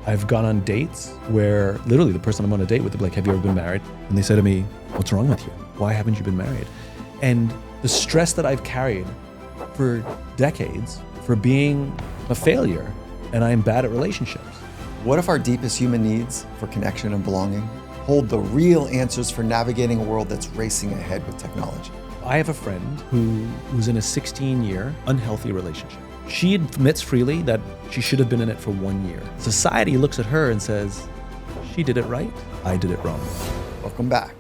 I've gone on dates where literally the person I'm on a date with, they'll be like, have you ever been married? And they say to me, what's wrong with you? Why haven't you been married? And the stress that I've carried for decades for being a failure, and I am bad at relationships. What if our deepest human needs for connection and belonging hold the real answers for navigating a world that's racing ahead with technology? I have a friend who was in a 16-year unhealthy relationship. She admits freely that she should have been in it for 1 year. Society looks at her and says, she did it right, I did it wrong. Welcome back,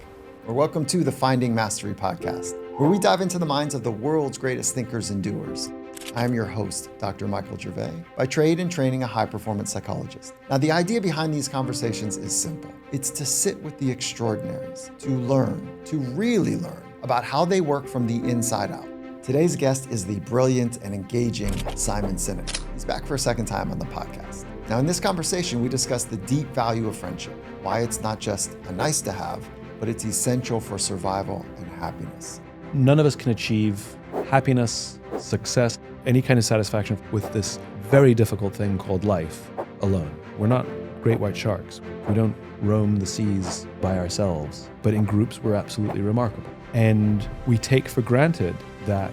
or welcome to the Finding Mastery podcast, where we dive into the minds of the world's greatest thinkers and doers. I'm your host, Dr. Michael Gervais, by trade and training a high-performance psychologist. Now, the idea behind these conversations is simple. It's to sit with the extraordinaries, to learn, to really learn about how they work from the inside out. Today's guest is the brilliant and engaging Simon Sinek. He's back for a second time on the podcast. Now, in this conversation, we discuss the deep value of friendship, why it's not just a nice to have, but it's essential for survival and happiness. None of us can achieve happiness, success, any kind of satisfaction with this very difficult thing called life alone. We're not great white sharks. We don't roam the seas by ourselves, but in groups, we're absolutely remarkable. And we take for granted that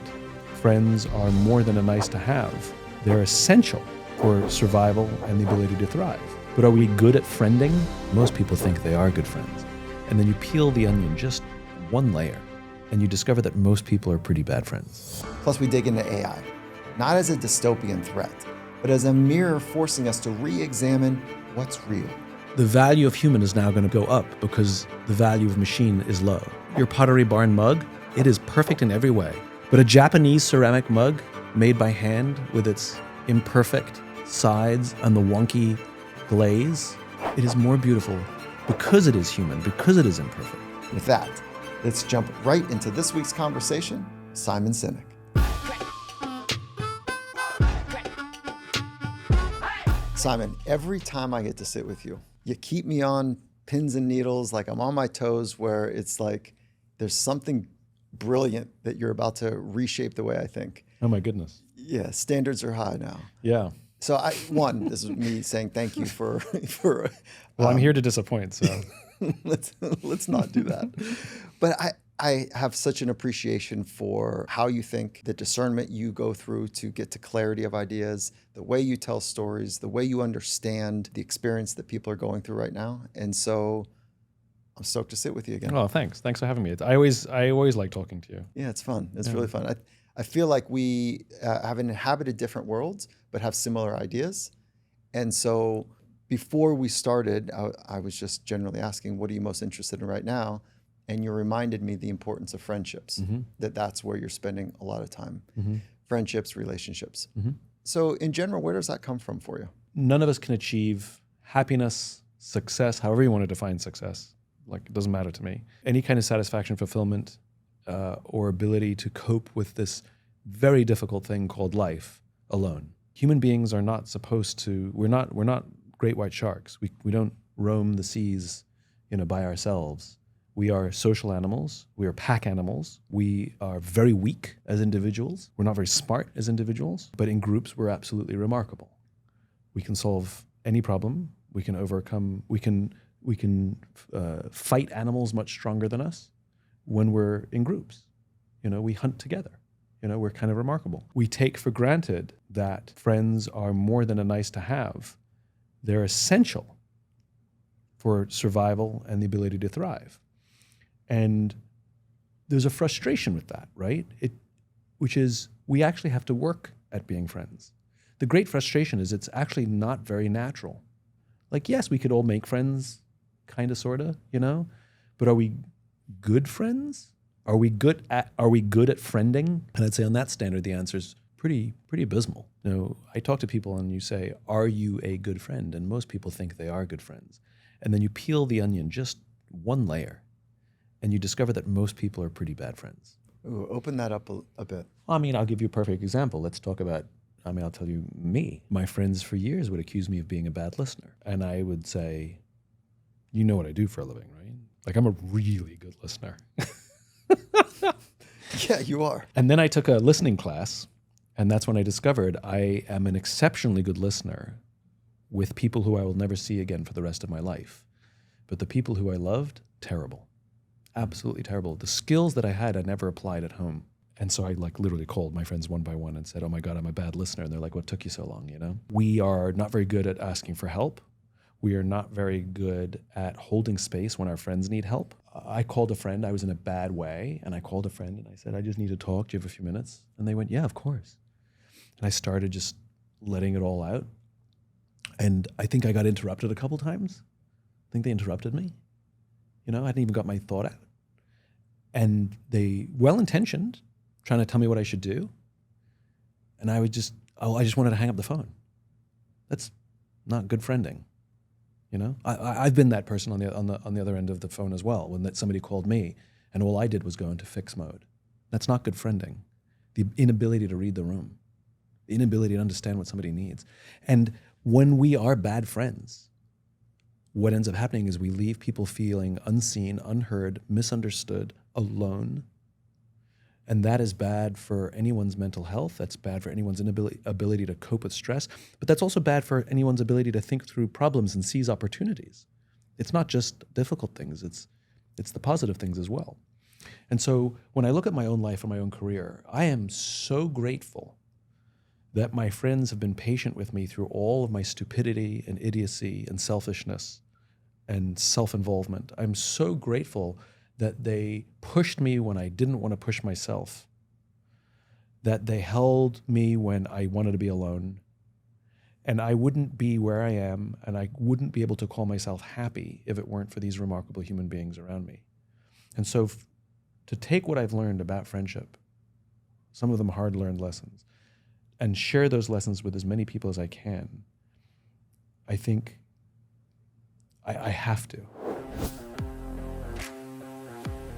friends are more than a nice to have. They're essential for survival and the ability to thrive. But are we good at friending? Most people think they are good friends. And then you peel the onion just one layer, and you discover that most people are pretty bad friends. Plus, we dig into AI, not as a dystopian threat, but as a mirror forcing us to re-examine what's real. The value of human is now going to go up because the value of machine is low. Your Pottery Barn mug, it is perfect in every way. But a Japanese ceramic mug made by hand with its imperfect sides and the wonky glaze, it is more beautiful because it is human, because it is imperfect. With that, let's jump right into this week's conversation, Simon Sinek. Simon, every time I get to sit with you, you keep me on pins and needles, like I'm on my toes, where it's like there's something brilliant that you're about to reshape the way I think. Oh my goodness. Yeah, standards are high now. Yeah. So this is me saying thank you for Well, I'm here to disappoint, so. let's not do that. But I have such an appreciation for how you think, the discernment you go through to get to clarity of ideas, the way you tell stories, the way you understand the experience that people are going through right now. And so I'm stoked to sit with you again. Oh, thanks. Thanks for having me. I always like talking to you. Yeah, it's fun. It's really fun. I feel like we have inhabited different worlds, but have similar ideas. And so before we started, I was just generally asking, what are you most interested in right now? And you reminded me the importance of friendships, that's where you're spending a lot of time. Friendships, relationships. So in general, where does that come from for you? None of us can achieve happiness, success, however you want to define success. Like, it doesn't matter to me. Any kind of satisfaction, fulfillment, or ability to cope with this very difficult thing called life alone. Human beings are not supposed to, we're not great white sharks. We don't roam the seas, by ourselves. We are social animals. We are pack animals. We are very weak as individuals. We're not very smart as individuals, but in groups, we're absolutely remarkable. We can solve any problem. We can overcome, we can fight animals much stronger than us when we're in groups. We hunt together. We're kind of remarkable. We take for granted that friends are more than a nice to have. They're essential for survival and the ability to thrive. And there's a frustration with that, right? Which is we actually have to work at being friends. The great frustration is it's actually not very natural. Like, yes, we could all make friends, kind of, sort of, but are we good friends? Are we good at friending? And I'd say on that standard, the answer is pretty abysmal. I talk to people and you say, are you a good friend? And most people think they are good friends. And then you peel the onion just one layer, and you discover that most people are pretty bad friends. Ooh, open that up a bit. I'll give you a perfect example. Let's talk about, I'll tell you me. My friends for years would accuse me of being a bad listener. And I would say, you know what I do for a living, right? Like, I'm a really good listener. Yeah, you are. And then I took a listening class, and that's when I discovered I am an exceptionally good listener with people who I will never see again for the rest of my life. But the people who I loved, terrible. Absolutely terrible. The skills that I had, I never applied at home. And so I literally called my friends one by one and said, oh my God, I'm a bad listener. And they're like, what took you so long, We are not very good at asking for help. We are not very good at holding space when our friends need help. I called a friend. I was in a bad way. And I called a friend and I said, I just need to talk. Do you have a few minutes? And they went, yeah, of course. And I started just letting it all out. And I think I got interrupted a couple times. I think they interrupted me. I hadn't even got my thought out. And they, well-intentioned, trying to tell me what I should do. And I just wanted to hang up the phone. That's not good friending. I've been that person on the other end of the phone as well, when somebody called me and all I did was go into fix mode. That's not good friending. The inability to read the room, the inability to understand what somebody needs. And when we are bad friends, what ends up happening is we leave people feeling unseen, unheard, misunderstood, alone. And that is bad for anyone's mental health. That's bad for anyone's ability to cope with stress. But that's also bad for anyone's ability to think through problems and seize opportunities. It's not just difficult things. It's the positive things as well. And so when I look at my own life and my own career, I am so grateful that my friends have been patient with me through all of my stupidity and idiocy and selfishness and self-involvement. I'm so grateful that they pushed me when I didn't want to push myself, that they held me when I wanted to be alone, and I wouldn't be where I am, and I wouldn't be able to call myself happy if it weren't for these remarkable human beings around me. And so to take what I've learned about friendship, some of them hard-learned lessons, and share those lessons with as many people as I can, I think I have to.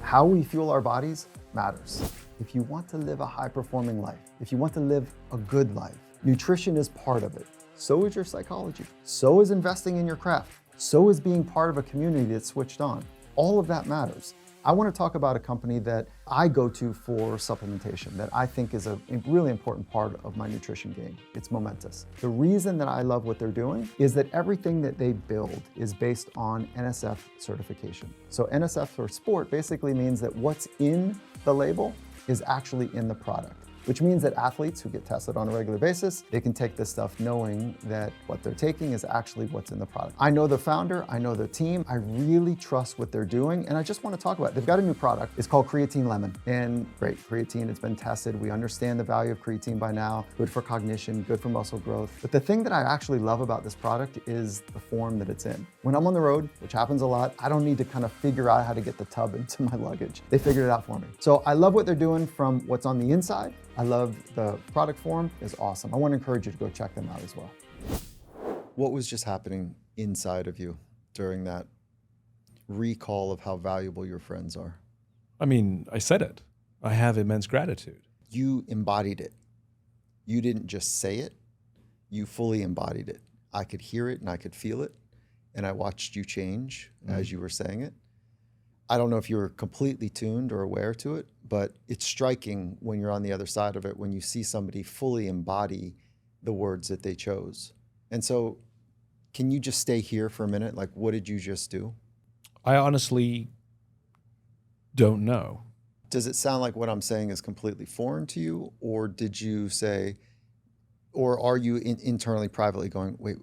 How we fuel our bodies matters. If you want to live a high-performing life, if you want to live a good life, nutrition is part of it. So is your psychology. So is investing in your craft. So is being part of a community that's switched on. All of that matters. I want to talk about a company that I go to for supplementation that I think is a really important part of my nutrition game. It's Momentous. The reason that I love what they're doing is that everything that they build is based on NSF certification. So NSF for sport basically means that what's in the label is actually in the product, which means that athletes who get tested on a regular basis, they can take this stuff knowing that what they're taking is actually what's in the product. I know the founder, I know the team, I really trust what they're doing, and I just want to talk about it. They've got a new product, it's called Creatine Lemon, and great, creatine, it's been tested, we understand the value of creatine by now, good for cognition, good for muscle growth, but the thing that I actually love about this product is the form that it's in. When I'm on the road, which happens a lot, I don't need to kind of figure out how to get the tub into my luggage. They figured it out for me. So I love what they're doing from what's on the inside. I love the product form, is awesome. I want to encourage you to go check them out as well. What was just happening inside of you during that recall of how valuable your friends are? I mean, I said it. I have immense gratitude. You embodied it. You didn't just say it, you fully embodied it. I could hear it and I could feel it, and I watched you change as you were saying it. I don't know if you're completely tuned or aware to it, but it's striking when you're on the other side of it, when you see somebody fully embody the words that they chose. And so can you just stay here for a minute? Like, what did you just do? I honestly don't know. Does it sound like what I'm saying is completely foreign to you? Or did you say, or are you internally, privately going, wait,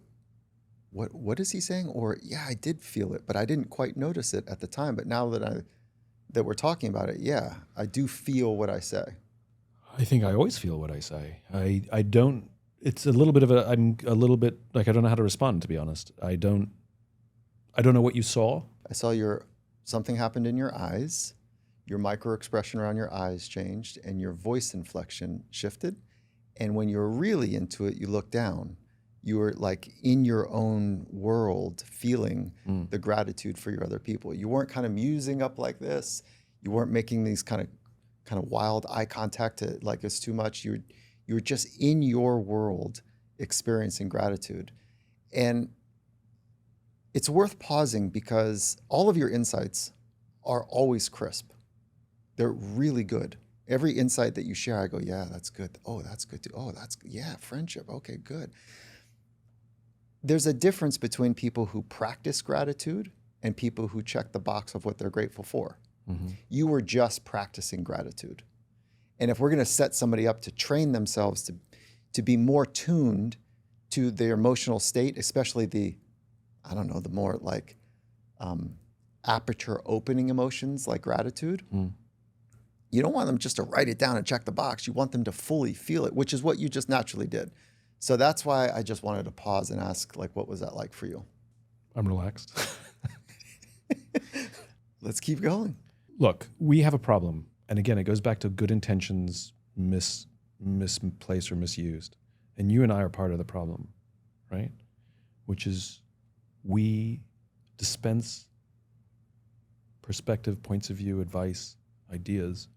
what is he saying? Or, yeah, I did feel it, but I didn't quite notice it at the time. But now that we're talking about it, yeah, I do feel what I say. I think I always feel what I say. I don't, it's a little bit of I'm a little bit, like, I don't know how to respond, to be honest. I don't know what you saw. I saw something happened in your eyes, your micro expression around your eyes changed, and your voice inflection shifted. And when you're really into it, you look down. You were like in your own world, feeling the gratitude for your other people. You weren't kind of musing up like this. You weren't making these kind of wild eye contact to, like, it's too much. You were just in your world experiencing gratitude. And it's worth pausing because all of your insights are always crisp. They're really good. Every insight that you share, I go, yeah, that's good. Oh, that's good too. Oh, yeah, friendship. Okay, good. there's a difference between people who practice gratitude and people who check the box of what they're grateful for. Mm-hmm. You were just practicing gratitude. And if we're going to set somebody up to train themselves to be more tuned to their emotional state, especially the more like aperture opening emotions like gratitude, you don't want them just to write it down and check the box. You want them to fully feel it, which is what you just naturally did. So that's why I just wanted to pause and ask, like, what was that like for you? I'm relaxed. Let's keep going. Look, we have a problem. And again, it goes back to good intentions misplaced or misused. And you and I are part of the problem, right? Which is we dispense perspective, points of view, advice, ideas,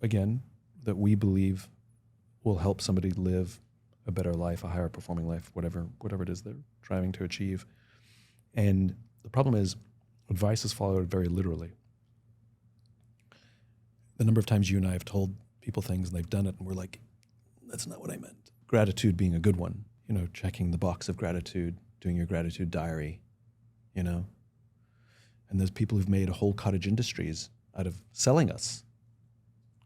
again, that we believe will help somebody live a better life, a higher performing life, whatever it is they're striving to achieve. And the problem is advice is followed very literally. The number of times you and I have told people things and they've done it and we're like, that's not what I meant. Gratitude being a good one, checking the box of gratitude, doing your gratitude diary, And there's people who've made whole cottage industries out of selling us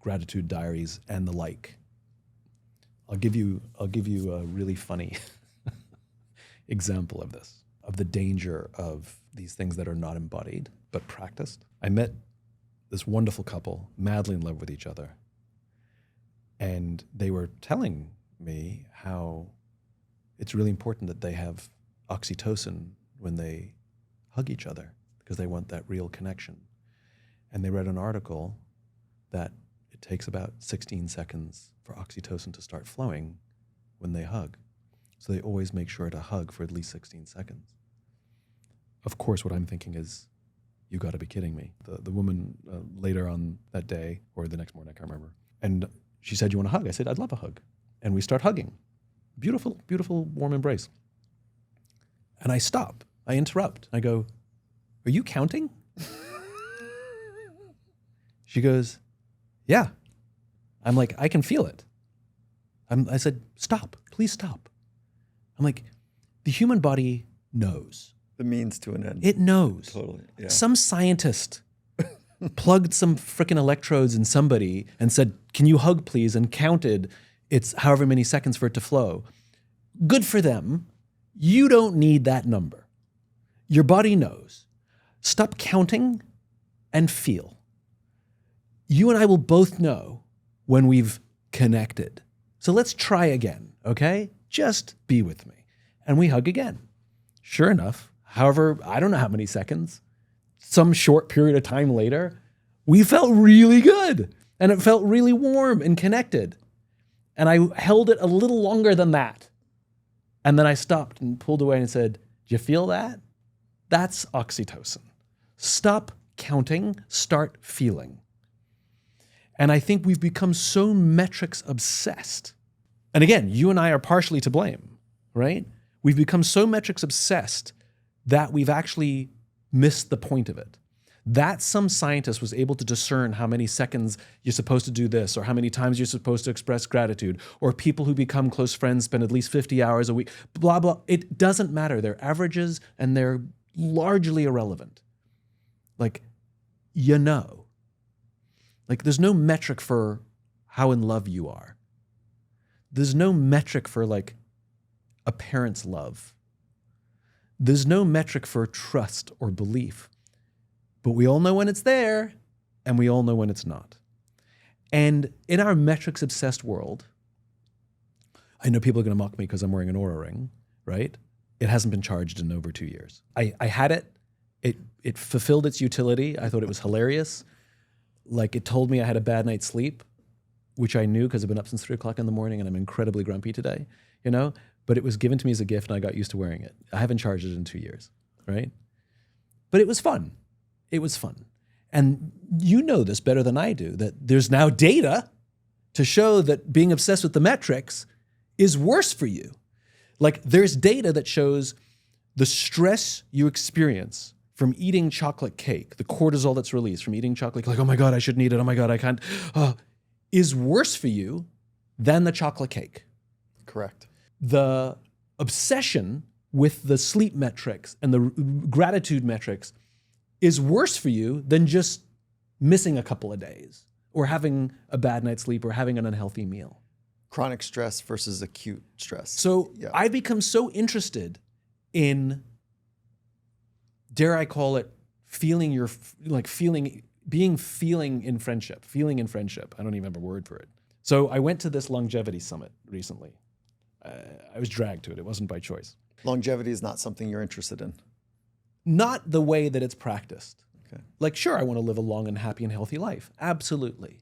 gratitude diaries and the like. I'll give you a really funny example of this, of the danger of these things that are not embodied but practiced. I met this wonderful couple, madly in love with each other, and they were telling me how it's really important that they have oxytocin when they hug each other because they want that real connection. And they read an article that it takes about 16 seconds for oxytocin to start flowing when they hug. So they always make sure to hug for at least 16 seconds. Of course, what I'm thinking is, you got to be kidding me. The woman later on that day, or the next morning, I can't remember, and she said, you want a hug? I said, I'd love a hug. And we start hugging. Beautiful, beautiful, warm embrace. And I stop. I interrupt. I go, are you counting? She goes, yeah. I'm like, I can feel it. I said, stop, please stop. I'm like, the human body knows. The means to an end. It knows. Totally, yeah. Some scientist plugged some freaking electrodes in somebody and said, can you hug please? And counted it's however many seconds for it to flow. Good for them. You don't need that number. Your body knows. Stop counting and feel. You and I will both know when we've connected. So let's try again, okay? Just be with me. And we hug again. Sure enough, however, I don't know how many seconds, some short period of time later, we felt really good. And it felt really warm and connected. And I held it a little longer than that. And then I stopped and pulled away and said, do you feel that? That's oxytocin. Stop counting, start feeling. And I think we've become so metrics obsessed. And again, you and I are partially to blame, right? We've become so metrics obsessed that we've actually missed the point of it. That some scientist was able to discern how many seconds you're supposed to do this, or how many times you're supposed to express gratitude, or people who become close friends spend at least 50 hours a week, blah, blah. It doesn't matter. They're averages and they're largely irrelevant. Like, Like, there's no metric for how in love you are. There's no metric for, like, a parent's love. There's no metric for trust or belief. But we all know when it's there, and we all know when it's not. And in our metrics-obsessed world, I know people are going to mock me because I'm wearing an Oura ring, right? It hasn't been charged in over 2 years. I had it. It fulfilled its utility. I thought it was hilarious. Like, it told me I had a bad night's sleep, which I knew because I've been up since 3 o'clock in the morning and I'm incredibly grumpy today, But it was given to me as a gift and I got used to wearing it. I haven't charged it in 2 years, right? But it was fun. It was fun. And you know this better than I do, that there's now data to show that being obsessed with the metrics is worse for you. Like, there's data that shows the stress you experience from eating chocolate cake, the cortisol that's released from eating chocolate, like, oh my God, I shouldn't eat it, oh my God, I can't, is worse for you than the chocolate cake. Correct. The obsession with the sleep metrics and the gratitude metrics is worse for you than just missing a couple of days or having a bad night's sleep or having an unhealthy meal. Chronic stress versus acute stress. So I become so interested in, dare I call it, feeling in friendship. I don't even have a word for it. So I went to this longevity summit recently. I was dragged to it. It wasn't by choice. Longevity is not something you're interested in. Not the way that it's practiced. Okay. Like, sure, I want to live a long and happy and healthy life. Absolutely.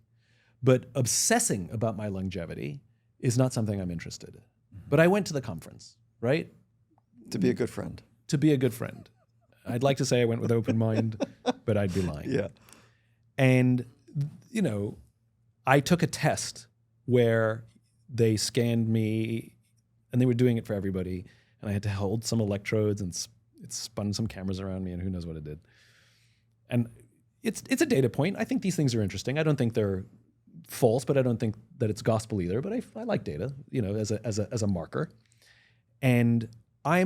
But obsessing about my longevity is not something I'm interested in. Mm-hmm. But I went to the conference, right? To be a good friend. To be a good friend. I'd like to say I went with open mind, but I'd be lying. Yeah. And, I took a test where they scanned me, and they were doing it for everybody, and I had to hold some electrodes, and it spun some cameras around me, and who knows what it did. And it's a data point. I think these things are interesting. I don't think they're false, but I don't think that it's gospel either. But I like data, as a marker. And I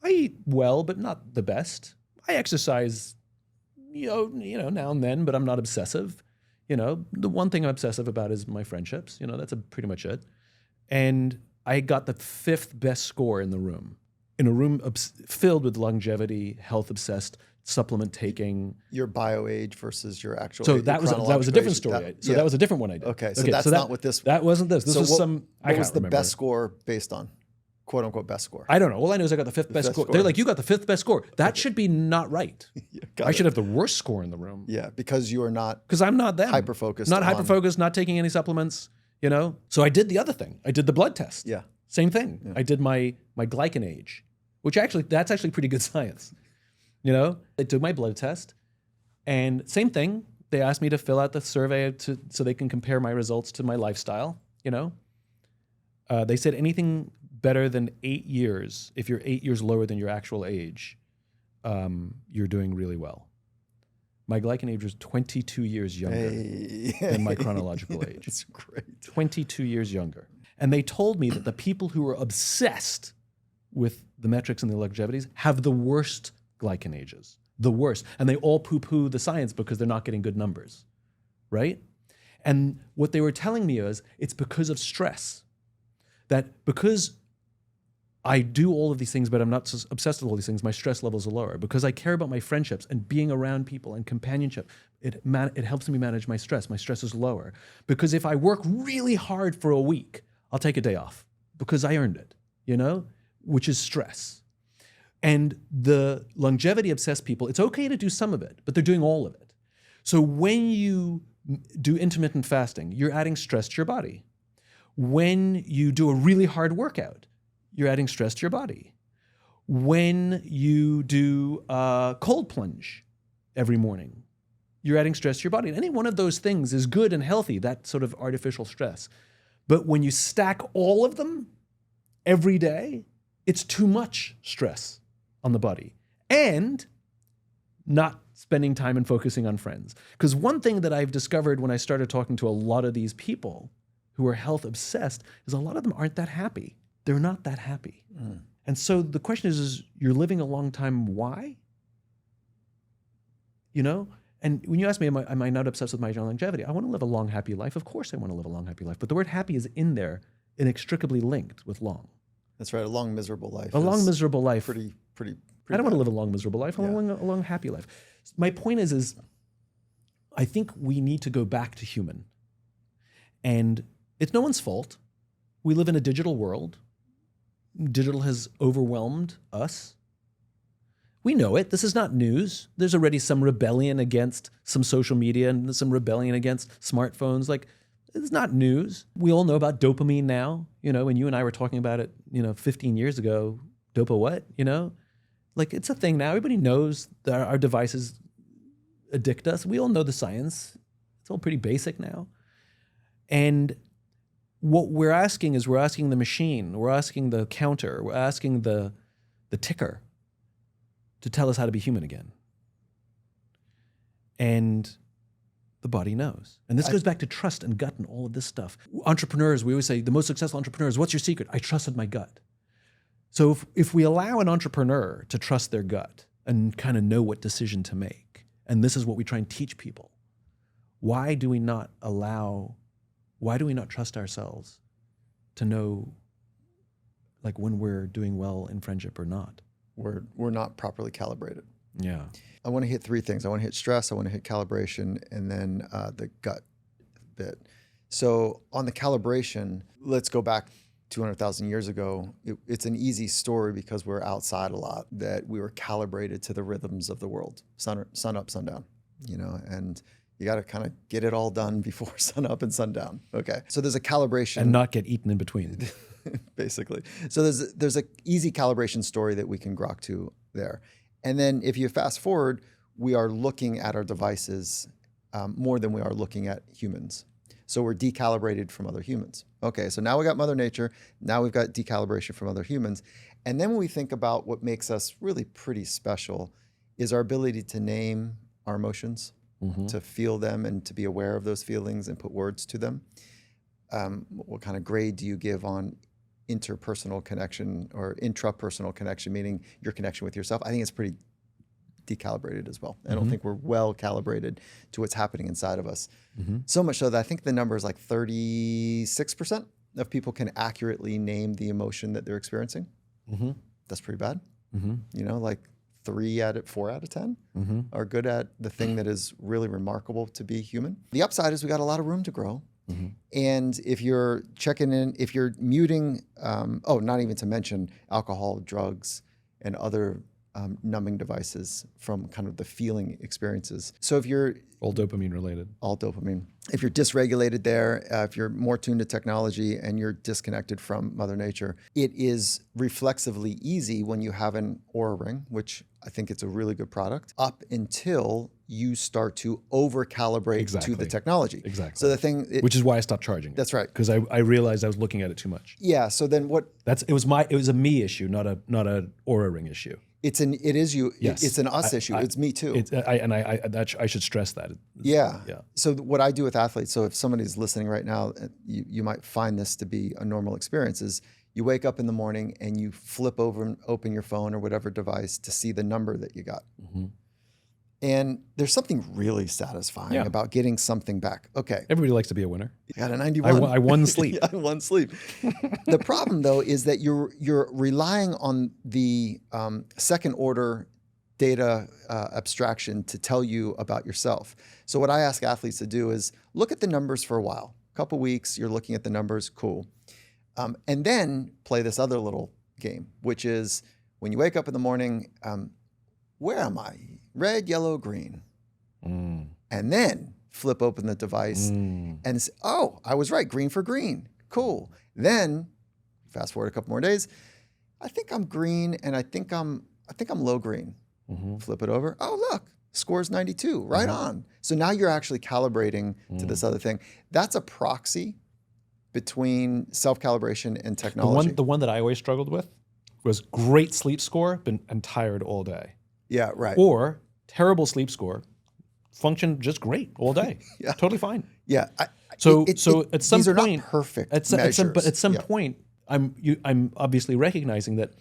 eat well, but not the best. I exercise, now and then, but I'm not obsessive. The one thing I'm obsessive about is my friendships. That's pretty much it. And I got the 5th best score in the room, in a room filled with longevity, health-obsessed, supplement taking. Your bio age versus your actual. So that was a different story. That was a different one I did. Okay, so that's not what this. That wasn't this. This was what, some. What was the best score based on? "Quote unquote" best score. I don't know. All I know is I got the 5th best score. They're like, you got the 5th best score. That should be not right. I should have the worst score in the room. Yeah, because you are not. Because I'm not them. Hyper focused. Not hyper focused. Not taking any supplements. So I did the other thing. I did the blood test. Yeah. Same thing. Yeah. I did my glycan age, which that's actually pretty good science. They took my blood test, and same thing. They asked me to fill out the survey so they can compare my results to my lifestyle. They said anything better than 8 years, if you're 8 years lower than your actual age, you're doing really well. My glycan age was 22 years younger than my chronological age. That's great. 22 years younger. And they told me that the people who are obsessed with the metrics and the longevities have the worst glycan ages, the worst. And they all poo-poo the science because they're not getting good numbers, right? And what they were telling me is it's because of stress. That because I do all of these things, but I'm not so obsessed with all these things, my stress levels are lower. Because I care about my friendships and being around people and companionship, it helps me manage my stress. My stress is lower. Because if I work really hard for a week, I'll take a day off because I earned it, which is stress. And the longevity obsessed people, it's okay to do some of it, but they're doing all of it. So when you do intermittent fasting, you're adding stress to your body. When you do a really hard workout, you're adding stress to your body. When you do a cold plunge every morning, you're adding stress to your body. And any one of those things is good and healthy, that sort of artificial stress. But when you stack all of them every day, it's too much stress on the body. And not spending time and focusing on friends. Because one thing that I've discovered when I started talking to a lot of these people who are health obsessed is a lot of them aren't that happy. They're not that happy. Mm. And so the question is you're living a long time, why? And when you ask me, am I not obsessed with my longevity? I want to live a long, happy life. Of course I want to live a long, happy life. But the word happy is in there, inextricably linked with long. That's right. A long, miserable life. A long, miserable life. Pretty I don't want to live a long, miserable life. I want a long, happy life. My point is I think we need to go back to human. And it's no one's fault. We live in a digital world. Digital has overwhelmed us. We know it. This is not news. There's already some rebellion against some social media and some rebellion against smartphones. It's not news. We all know about dopamine now, and you and I were talking about it, 15 years ago. Dopa what, It's a thing now. Everybody knows that our devices addict us. We all know the science. It's all pretty basic now. And what we're asking is we're asking the machine, we're asking the counter, we're asking the ticker to tell us how to be human again. And the body knows. And this goes back to trust and gut and all of this stuff. Entrepreneurs, we always say, the most successful entrepreneurs, what's your secret? I trusted my gut. So if we allow an entrepreneur to trust their gut and kind of know what decision to make, and this is what we try and teach people, why do we not trust ourselves to know like when we're doing well in friendship or not? We're not properly calibrated. Yeah. I want to hit three things. I want to hit stress, I want to hit calibration, and then the gut bit. So on the calibration, let's go back 200,000 years ago. It's an easy story because we're outside a lot, that we were calibrated to the rhythms of the world, sun up, sundown, and you got to kind of get it all done before sun up and sundown. Okay. So there's a calibration. And not get eaten in between. Basically. So there's an easy calibration story that we can grok to there. And then if you fast forward, we are looking at our devices more than we are looking at humans. So we're decalibrated from other humans. Okay, so now we got Mother Nature. Now we've got decalibration from other humans. And then when we think about what makes us really pretty special is our ability to name our emotions, to feel them and to be aware of those feelings and put words to them. What kind of grade do you give on interpersonal connection or intrapersonal connection, meaning your connection with yourself? I think it's pretty decalibrated as well. I don't think we're well calibrated to what's happening inside of us. So much so that I think the number is like 36% of people can accurately name the emotion that they're experiencing. That's pretty bad. Like 4 out of 10 are good at the thing that is really remarkable to be human. The upside is we got a lot of room to grow. And if you're checking in, if you're muting, not even to mention alcohol, drugs, and other numbing devices from kind of the feeling experiences. So if you're all dopamine related. All dopamine. If you're dysregulated there, if you're more tuned to technology and you're disconnected from Mother Nature, it is reflexively easy when you have an Oura Ring, which I think it's a really good product, up until you start to over-calibrate to the technology. Exactly. So the thing... which is why I stopped charging it. That's right. Because I realized I was looking at it too much. Yeah, so then what... It was a me issue, not a Oura Ring issue. It's an us issue. It's me too. I should stress that. Yeah. So what I do with athletes, so if somebody's listening right now, you might find this to be a normal experience, is you wake up in the morning and you flip over and open your phone or whatever device to see the number that you got. And there's something really satisfying about getting something back. Okay. Everybody likes to be a winner. I got a 91. I won sleep. I won sleep. The problem, though, is that you're relying on the second order data abstraction to tell you about yourself. So what I ask athletes to do is look at the numbers for a while. A couple weeks, you're looking at the numbers, cool. And then play this other little game, which is when you wake up in the morning, where am I? Red, yellow, green. And then flip open the device and say, oh, I was right, green for green. Cool. Then fast forward a couple more days. I think I'm green and I think I'm low green. Flip it over. Oh, look, score's 92, right on. So now you're actually calibrating to this other thing. That's a proxy between self-calibration and technology. The one that I always struggled with was great sleep score, I'm tired all day. Yeah, right. Or terrible sleep score, function just great all day. Totally fine. Yeah. So at some these are point, not perfect measures. But at some point, I'm obviously recognizing that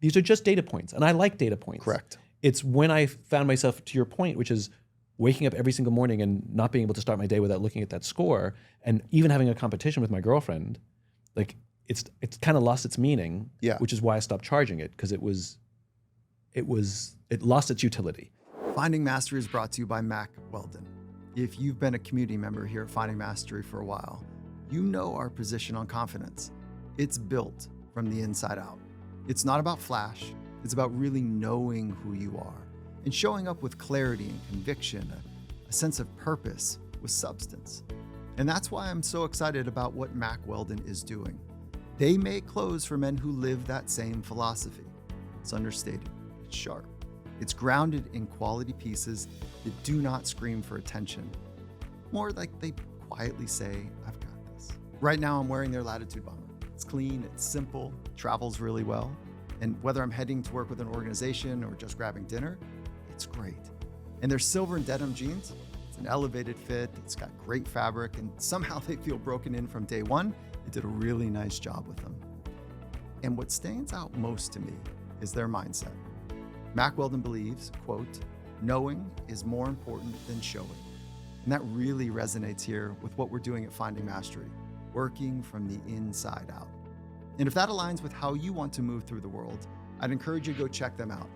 these are just data points, and I like data points. Correct. It's when I found myself, to your point, which is waking up every single morning and not being able to start my day without looking at that score, and even having a competition with my girlfriend, like it's kind of lost its meaning. Yeah. Which is why I stopped charging it, because it lost its utility. Finding Mastery is brought to you by Mack Weldon. If you've been a community member here at Finding Mastery for a while, you know our position on confidence. It's built from the inside out. It's not about flash. It's about really knowing who you are and showing up with clarity and conviction, a sense of purpose with substance. And that's why I'm so excited about what Mack Weldon is doing. They make clothes for men who live that same philosophy. It's understated. It's sharp. It's grounded in quality pieces that do not scream for attention. More like they quietly say, I've got this. Right now, I'm wearing their Latitude bomber. It's clean, it's simple, travels really well. And whether I'm heading to work with an organization or just grabbing dinner, it's great. And their silver and denim jeans, it's an elevated fit, it's got great fabric, and somehow they feel broken in from day one. They did a really nice job with them. And what stands out most to me is their mindset. Mack Weldon believes, quote, knowing is more important than showing. And that really resonates here with what we're doing at Finding Mastery, working from the inside out. And if that aligns with how you want to move through the world, I'd encourage you to go check them out.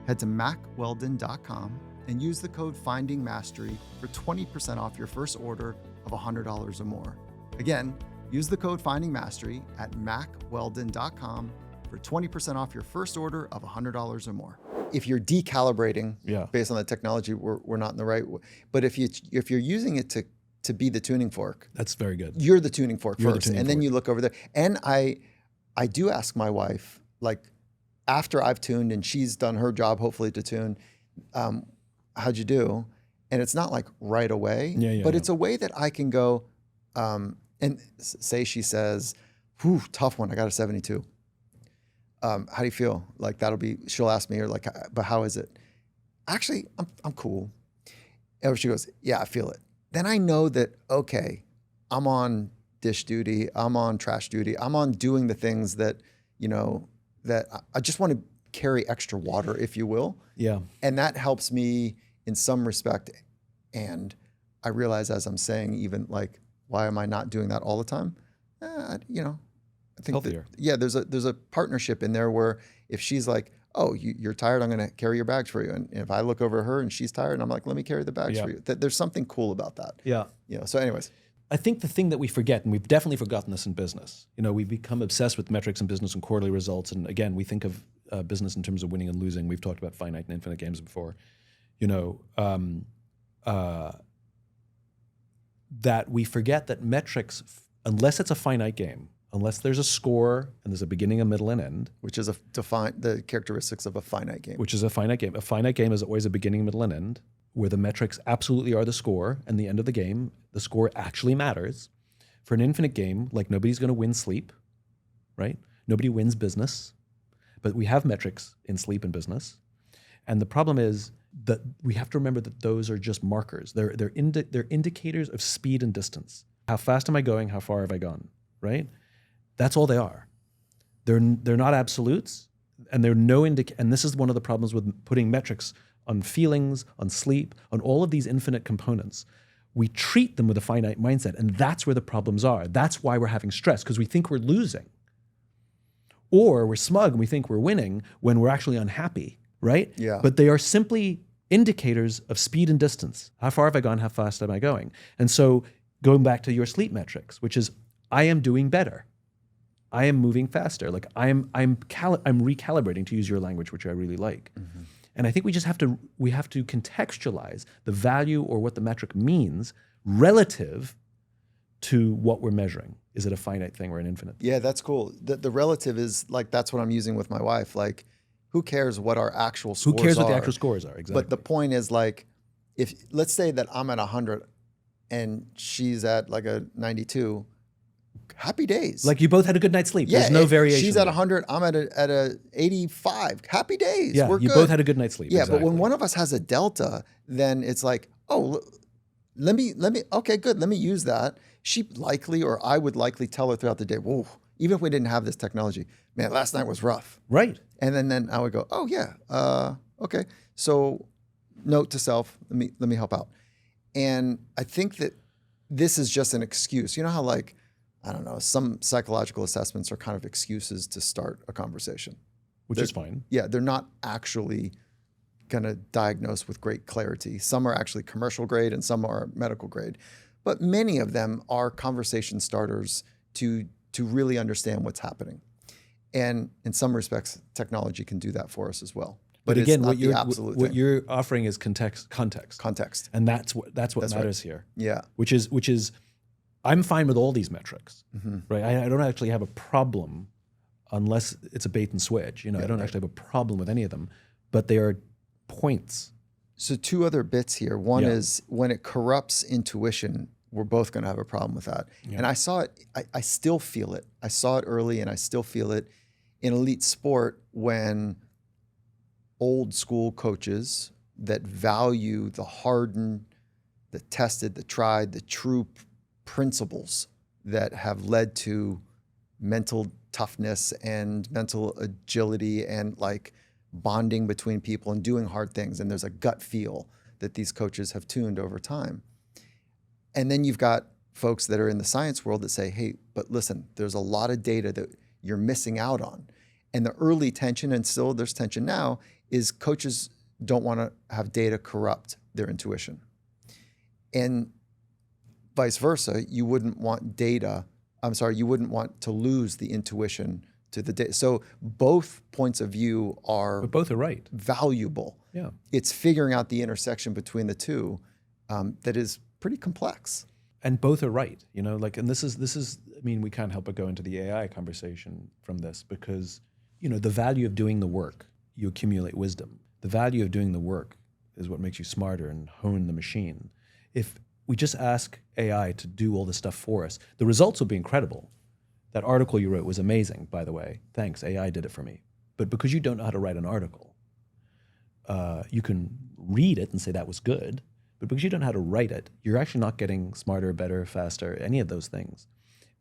Head to mackweldon.com and use the code Finding Mastery for 20% off your first order of $100 or more. Again, use the code Finding Mastery at mackweldon.com for 20% off your first order of $100 or more. If you're decalibrating based on the technology, we're not in the right way. But if you're using it to be the tuning fork, that's very good. You're the tuning fork first, and then you look over there. And I do ask my wife, like after I've tuned and she's done her job, hopefully to tune, how'd you do? And it's not like right away, but it's a way that I can go and say she says, whew, tough one, I got a 72. How do you feel? Like she'll ask me, or like, but how is it? Actually, I'm cool. And she goes, yeah, I feel it. Then I know that, okay, I'm on dish duty, I'm on trash duty, I'm on doing the things that, that I just want to carry extra water, if you will. Yeah. And that helps me in some respect. And I realize as I'm saying, even like, why am I not doing that all the time? I think healthier. There's a partnership in there where if she's like, oh, you're tired, I'm going to carry your bags for you. And if I look over her and she's tired, and I'm like, let me carry the bags for you. There's something cool about that. Yeah. So anyways. I think the thing that we forget, and we've definitely forgotten this in business, we've become obsessed with metrics in business and quarterly results. And again, we think of business in terms of winning and losing. We've talked about finite and infinite games before. That we forget that metrics, unless it's a finite game, unless there's a score and there's a beginning, a middle, and end. Which is the characteristics of a finite game. Which is a finite game. A finite game is always a beginning, middle, and end, where the metrics absolutely are the score, and the end of the game, the score actually matters. For an infinite game, like nobody's going to win sleep, right? Nobody wins business, but we have metrics in sleep and business. And the problem is that we have to remember that those are just markers. They're indicators of speed and distance. How fast am I going? How far have I gone, right? That's all they are. They're not absolutes, and they're no and this is one of the problems with putting metrics on feelings, on sleep, on all of these infinite components. We treat them with a finite mindset, and that's where the problems are. That's why we're having stress, because we think we're losing. Or we're smug and we think we're winning when we're actually unhappy, right? Yeah. But they are simply indicators of speed and distance. How far have I gone? How fast am I going? And so going back to your sleep metrics, which is I am doing better. I am moving faster. Like I'm recalibrating, to use your language, which I really like. Mm-hmm. And I think we have to contextualize the value or what the metric means relative to what we're measuring. Is it a finite thing or an infinite thing? Yeah, that's cool. The relative is like, that's what I'm using with my wife. Like, who cares what our actual scores are? Who cares what the actual scores are, exactly. But the point is, like, if let's say that I'm at 100 and she's at like a 92, happy days. Like you both had a good night's sleep. Yeah, there's no variation. She's at 100, I'm at a 85. Happy days. Yeah, we're you good. both had a good night's sleep. Yeah, exactly. But when one of us has a delta, then it's like, oh, let me, okay, good. Let me use that. She likely, or I would likely tell her throughout the day, whoa, even if we didn't have this technology, man, last night was rough. Right. And then I would go, oh yeah, okay. So note to self, let me help out. And I think that this is just an excuse. You know how, like, I don't know, some psychological assessments are kind of excuses to start a conversation. Which is fine. Yeah, they're not actually going to diagnose with great clarity. Some are actually commercial grade and some are medical grade. But many of them are conversation starters to really understand what's happening. And in some respects, technology can do that for us as well. But again, what you're offering is context. And that's what matters right. here. Yeah. Which is I'm fine with all these metrics, right? I don't actually have a problem unless it's a bait and switch. I don't actually have a problem with any of them, but they are points. So two other bits here. One is when it corrupts intuition, we're both going to have a problem with that. Yeah. And I saw it, I still feel it. I saw it early and I still feel it in elite sport when old school coaches that value the hardened, the tested, the tried, the true principles that have led to mental toughness and mental agility and like bonding between people and doing hard things. And there's a gut feel that these coaches have tuned over time. And then you've got folks that are in the science world that say, hey, but listen, there's a lot of data that you're missing out on. And the early tension, and still there's tension now, is coaches don't want to have data corrupt their intuition. And vice versa, you wouldn't want you wouldn't want to lose the intuition to the data. So both points of view But both are right. valuable. Yeah. It's figuring out the intersection between the two that is pretty complex. And both are right, and this is, I mean, we can't help but go into the AI conversation from this because, the value of doing the work, you accumulate wisdom. The value of doing the work is what makes you smarter and hone the machine. If we just ask AI to do all this stuff for us, the results will be incredible. That article you wrote was amazing, by the way. Thanks, AI did it for me. But because you don't know how to write an article, you can read it and say that was good, but because you don't know how to write it, you're actually not getting smarter, better, faster, any of those things.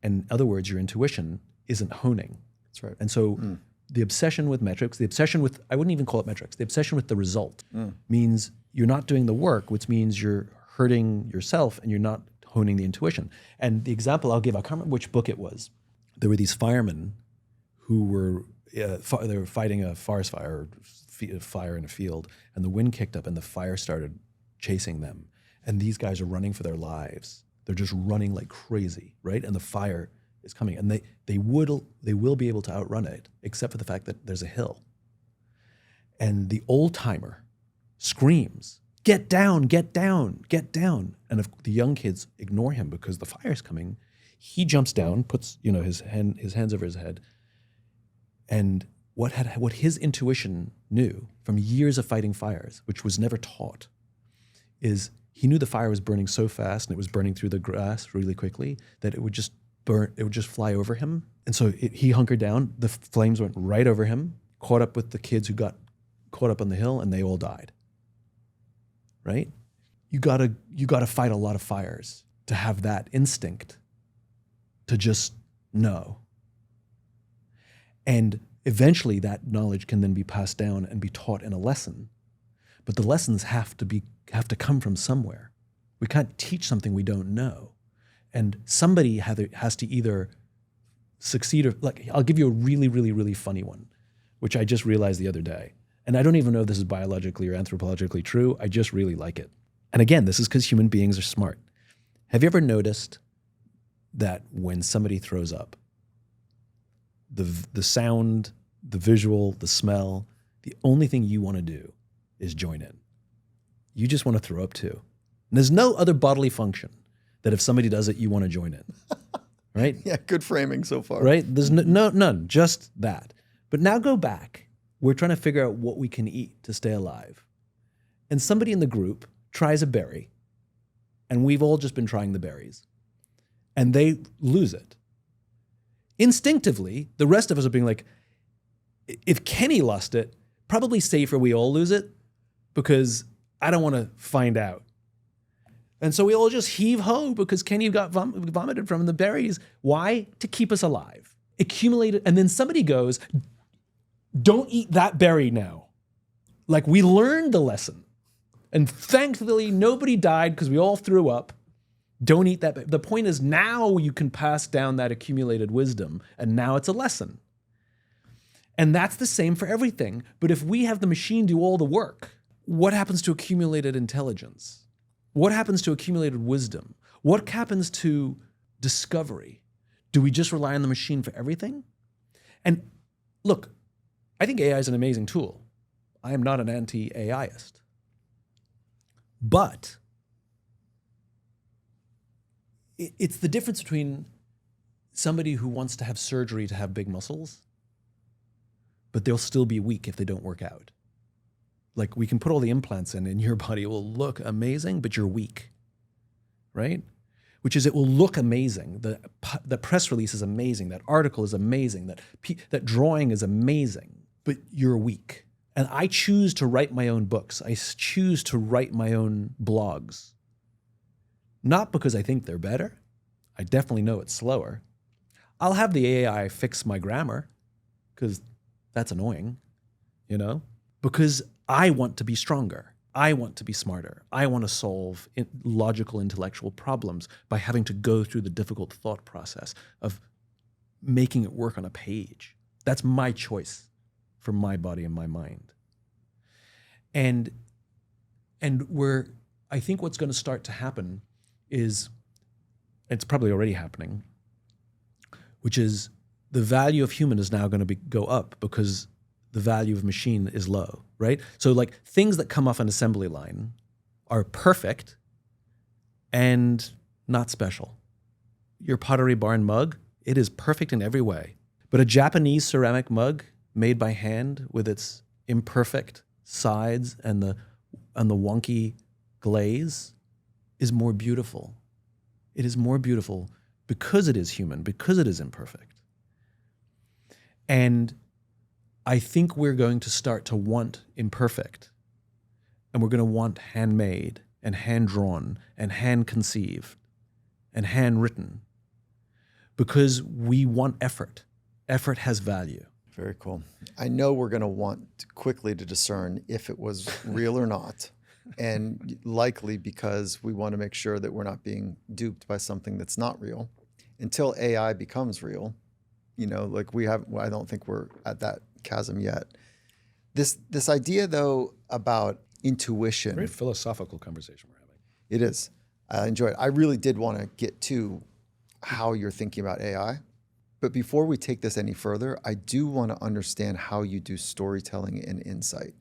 In other words, your intuition isn't honing. That's right. And so the obsession with metrics, the obsession with, I wouldn't even call it metrics, the obsession with the result means you're not doing the work, which means you're hurting yourself and you're not honing the intuition. And the example I'll give, I can't remember which book it was. There were these firemen who were, they were fighting a forest fire, or fire in a field, and the wind kicked up and the fire started chasing them. And these guys are running for their lives. They're just running like crazy, right? And the fire is coming. And they will be able to outrun it, except for the fact that there's a hill. And the old timer screams, "Get down, get down, get down." And if the young kids ignore him because the fire's coming, he jumps down, puts his hands over his head. And what his intuition knew from years of fighting fires, which was never taught, is he knew the fire was burning so fast and it was burning through the grass really quickly that it would just burn, it would just fly over him. And so he hunkered down, the flames went right over him, caught up with the kids who got caught up on the hill, and they all died. Right? You gotta fight a lot of fires to have that instinct to just know. And eventually that knowledge can then be passed down and be taught in a lesson. But the lessons have to come from somewhere. We can't teach something we don't know. And somebody has to either succeed or, like, I'll give you a really, really, really funny one, which I just realized the other day. And I don't even know if this is biologically or anthropologically true. I just really like it. And again, this is because human beings are smart. Have you ever noticed that when somebody throws up, the sound, the visual, the smell, the only thing you want to do is join in. You just want to throw up too. And there's no other bodily function that if somebody does it, you want to join in, right? Yeah, good framing so far. Right? There's none, just that. But now go back. We're trying to figure out what we can eat to stay alive. And somebody in the group tries a berry, and we've all just been trying the berries, and they lose it. Instinctively, the rest of us are being like, if Kenny lost it, probably safer we all lose it because I don't want to find out. And so we all just heave ho because Kenny got vomited from the berries. Why? To keep us alive. Accumulate it. And then somebody goes, don't eat that berry now. Like, we learned the lesson. And thankfully, nobody died because we all threw up. Don't eat that. The point is, now you can pass down that accumulated wisdom, and now it's a lesson. And that's the same for everything. But if we have the machine do all the work, what happens to accumulated intelligence? What happens to accumulated wisdom? What happens to discovery? Do we just rely on the machine for everything? And look, I think AI is an amazing tool. I am not an anti-AIist. But it's the difference between somebody who wants to have surgery to have big muscles, but they'll still be weak if they don't work out. Like, we can put all the implants in and your body will look amazing, but you're weak, right? Which is, it will look amazing. The press release is amazing. That article is amazing. That drawing is amazing, but you're weak. And I choose to write my own books. I choose to write my own blogs. Not because I think they're better. I definitely know it's slower. I'll have the AI fix my grammar because that's annoying, because I want to be stronger. I want to be smarter. I want to solve logical, intellectual problems by having to go through the difficult thought process of making it work on a page. That's my choice for my body and my mind. And I think what's going to start to happen is, it's probably already happening, which is the value of human is now going to go up because the value of machine is low, right? So like things that come off an assembly line are perfect and not special. Your Pottery Barn mug, it is perfect in every way. But a Japanese ceramic mug made by hand with its imperfect sides and the wonky glaze is more beautiful. It is more beautiful because it is human, because it is imperfect. And I think we're going to start to want imperfect, and we're going to want handmade and hand-drawn and hand-conceived and handwritten because we want effort. Effort has value. Very cool. I know we're going to want quickly to discern if it was real or not, and likely because we want to make sure that we're not being duped by something that's not real until AI becomes real. I don't think we're at that chasm yet. This idea, though, about intuition. Very philosophical conversation we're having. It is. I enjoy it. I really did want to get to how you're thinking about AI. But before we take this any further, I do want to understand how you do storytelling and insight.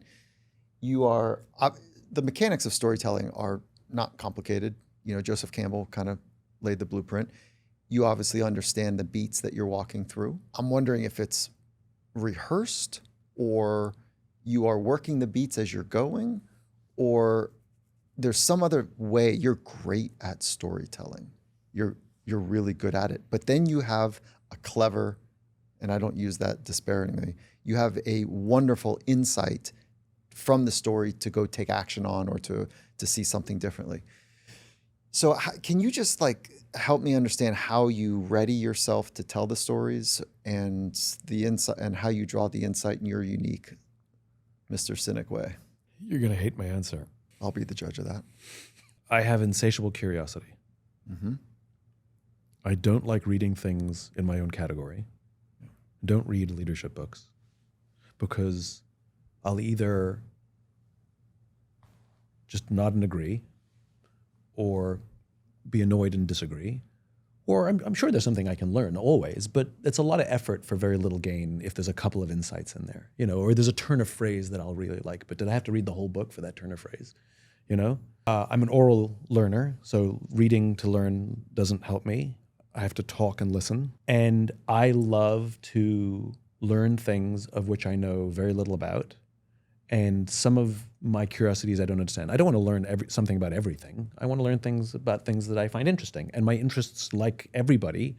The mechanics of storytelling are not complicated. Joseph Campbell kind of laid the blueprint. You obviously understand the beats that you're walking through. I'm wondering if it's rehearsed, or you are working the beats as you're going, or there's some other way. You're great at storytelling. You're really good at it. But then you have a clever, and I don't use that disparagingly, you have a wonderful insight from the story to go take action on, or to see something differently. So can you just help me understand how you ready yourself to tell the stories, and the insight, and how you draw the insight in your unique Mr. Sinek way? You're going to hate my answer. I'll be the judge of that. I have insatiable curiosity. Mm-hmm. I don't like reading things in my own category. Don't read leadership books because I'll either just nod and agree, or be annoyed and disagree, or I'm sure there's something I can learn always, but it's a lot of effort for very little gain if there's a couple of insights in there, or there's a turn of phrase that I'll really like, but did I have to read the whole book for that turn of phrase? I'm an oral learner, so reading to learn doesn't help me. I have to talk and listen, and I love to learn things of which I know very little about. And some of my curiosities I don't understand. I don't want to learn something about everything. I want to learn things about things that I find interesting. And my interests, like everybody,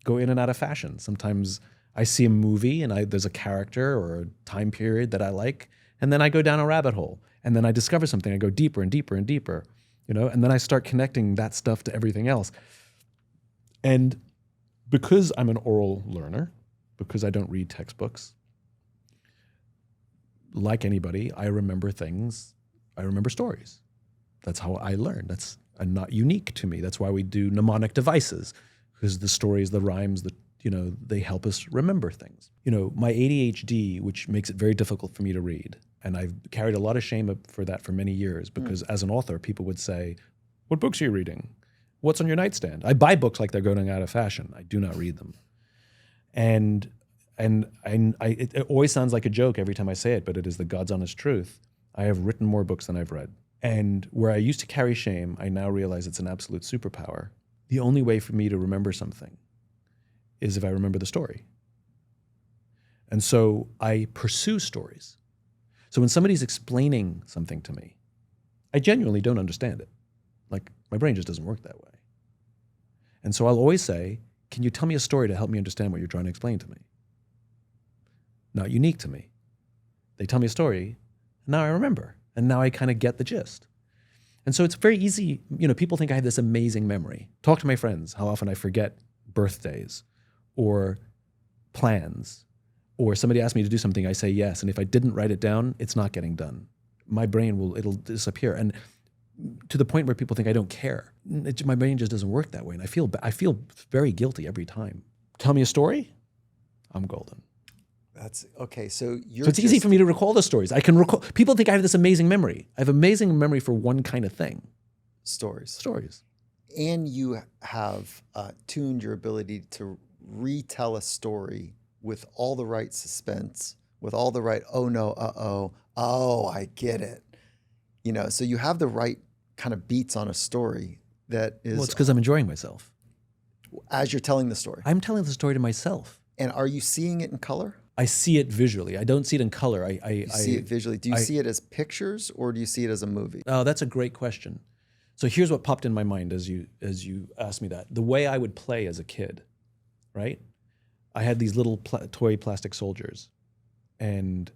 go in and out of fashion. Sometimes I see a movie and there's a character or a time period that I like, and then I go down a rabbit hole. And then I discover something. I go deeper and deeper and deeper, and then I start connecting that stuff to everything else. And because I'm an oral learner, because I don't read textbooks, like anybody, I remember things. I remember stories. That's how I learn. That's not unique to me. That's why we do mnemonic devices, because the stories, the rhymes, they help us remember things. My ADHD, which makes it very difficult for me to read, and I've carried a lot of shame for that for many years, because as an author, people would say, "What books are you reading? What's on your nightstand?" I buy books like they're going out of fashion. I do not read them. And it always sounds like a joke every time I say it, but it is the God's honest truth. I have written more books than I've read. And where I used to carry shame, I now realize it's an absolute superpower. The only way for me to remember something is if I remember the story. And so I pursue stories. So when somebody's explaining something to me, I genuinely don't understand it. My brain just doesn't work that way. And so I'll always say, "Can you tell me a story to help me understand what you're trying to explain to me?" Not unique to me. They tell me a story, and now I remember, and now I kind of get the gist. And so it's very easy. People think I have this amazing memory. Talk to my friends, how often I forget birthdays or plans, or somebody asks me to do something, I say yes. And if I didn't write it down, it's not getting done. My brain it'll disappear. And to the point where people think I don't care. My brain just doesn't work that way. And I feel very guilty every time. Tell me a story, I'm golden. That's okay. So it's easy for me to recall the stories. I can recall. People think I have this amazing memory. I have amazing memory for one kind of thing. Stories. And you have tuned your ability to retell a story with all the right suspense, with all the right, oh no, oh, I get it. So you have the right kind of beats on a story that is... Well, it's because I'm enjoying myself. As you're telling the story. I'm telling the story to myself. And are you seeing it in color? I see it visually. I don't see it in color. You see it visually. Do you see it as pictures or do you see it as a movie? Oh, that's a great question. So here's what popped in my mind as you asked me that. The way I would play as a kid, right? I had these little toy plastic soldiers, and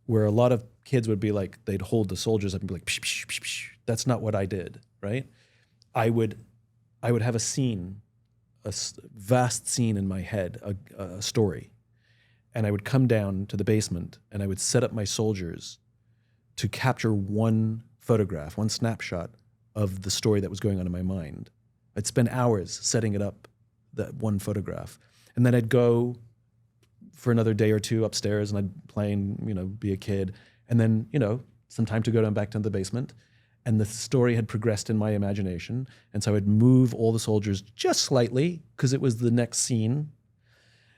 where a lot of kids would be like, they'd hold the soldiers up and be like, psh, psh, psh, psh. That's not what I did, right? I would have a scene, a vast scene in my head, a story, and I would come down to the basement and I would set up my soldiers to capture one photograph, one snapshot of the story that was going on in my mind. I'd spend hours setting it up, that one photograph. And then I'd go for another day or two upstairs and I'd play and, be a kid. And then, some time to go down back to the basement. And the story had progressed in my imagination. And so I would move all the soldiers just slightly because it was the next scene.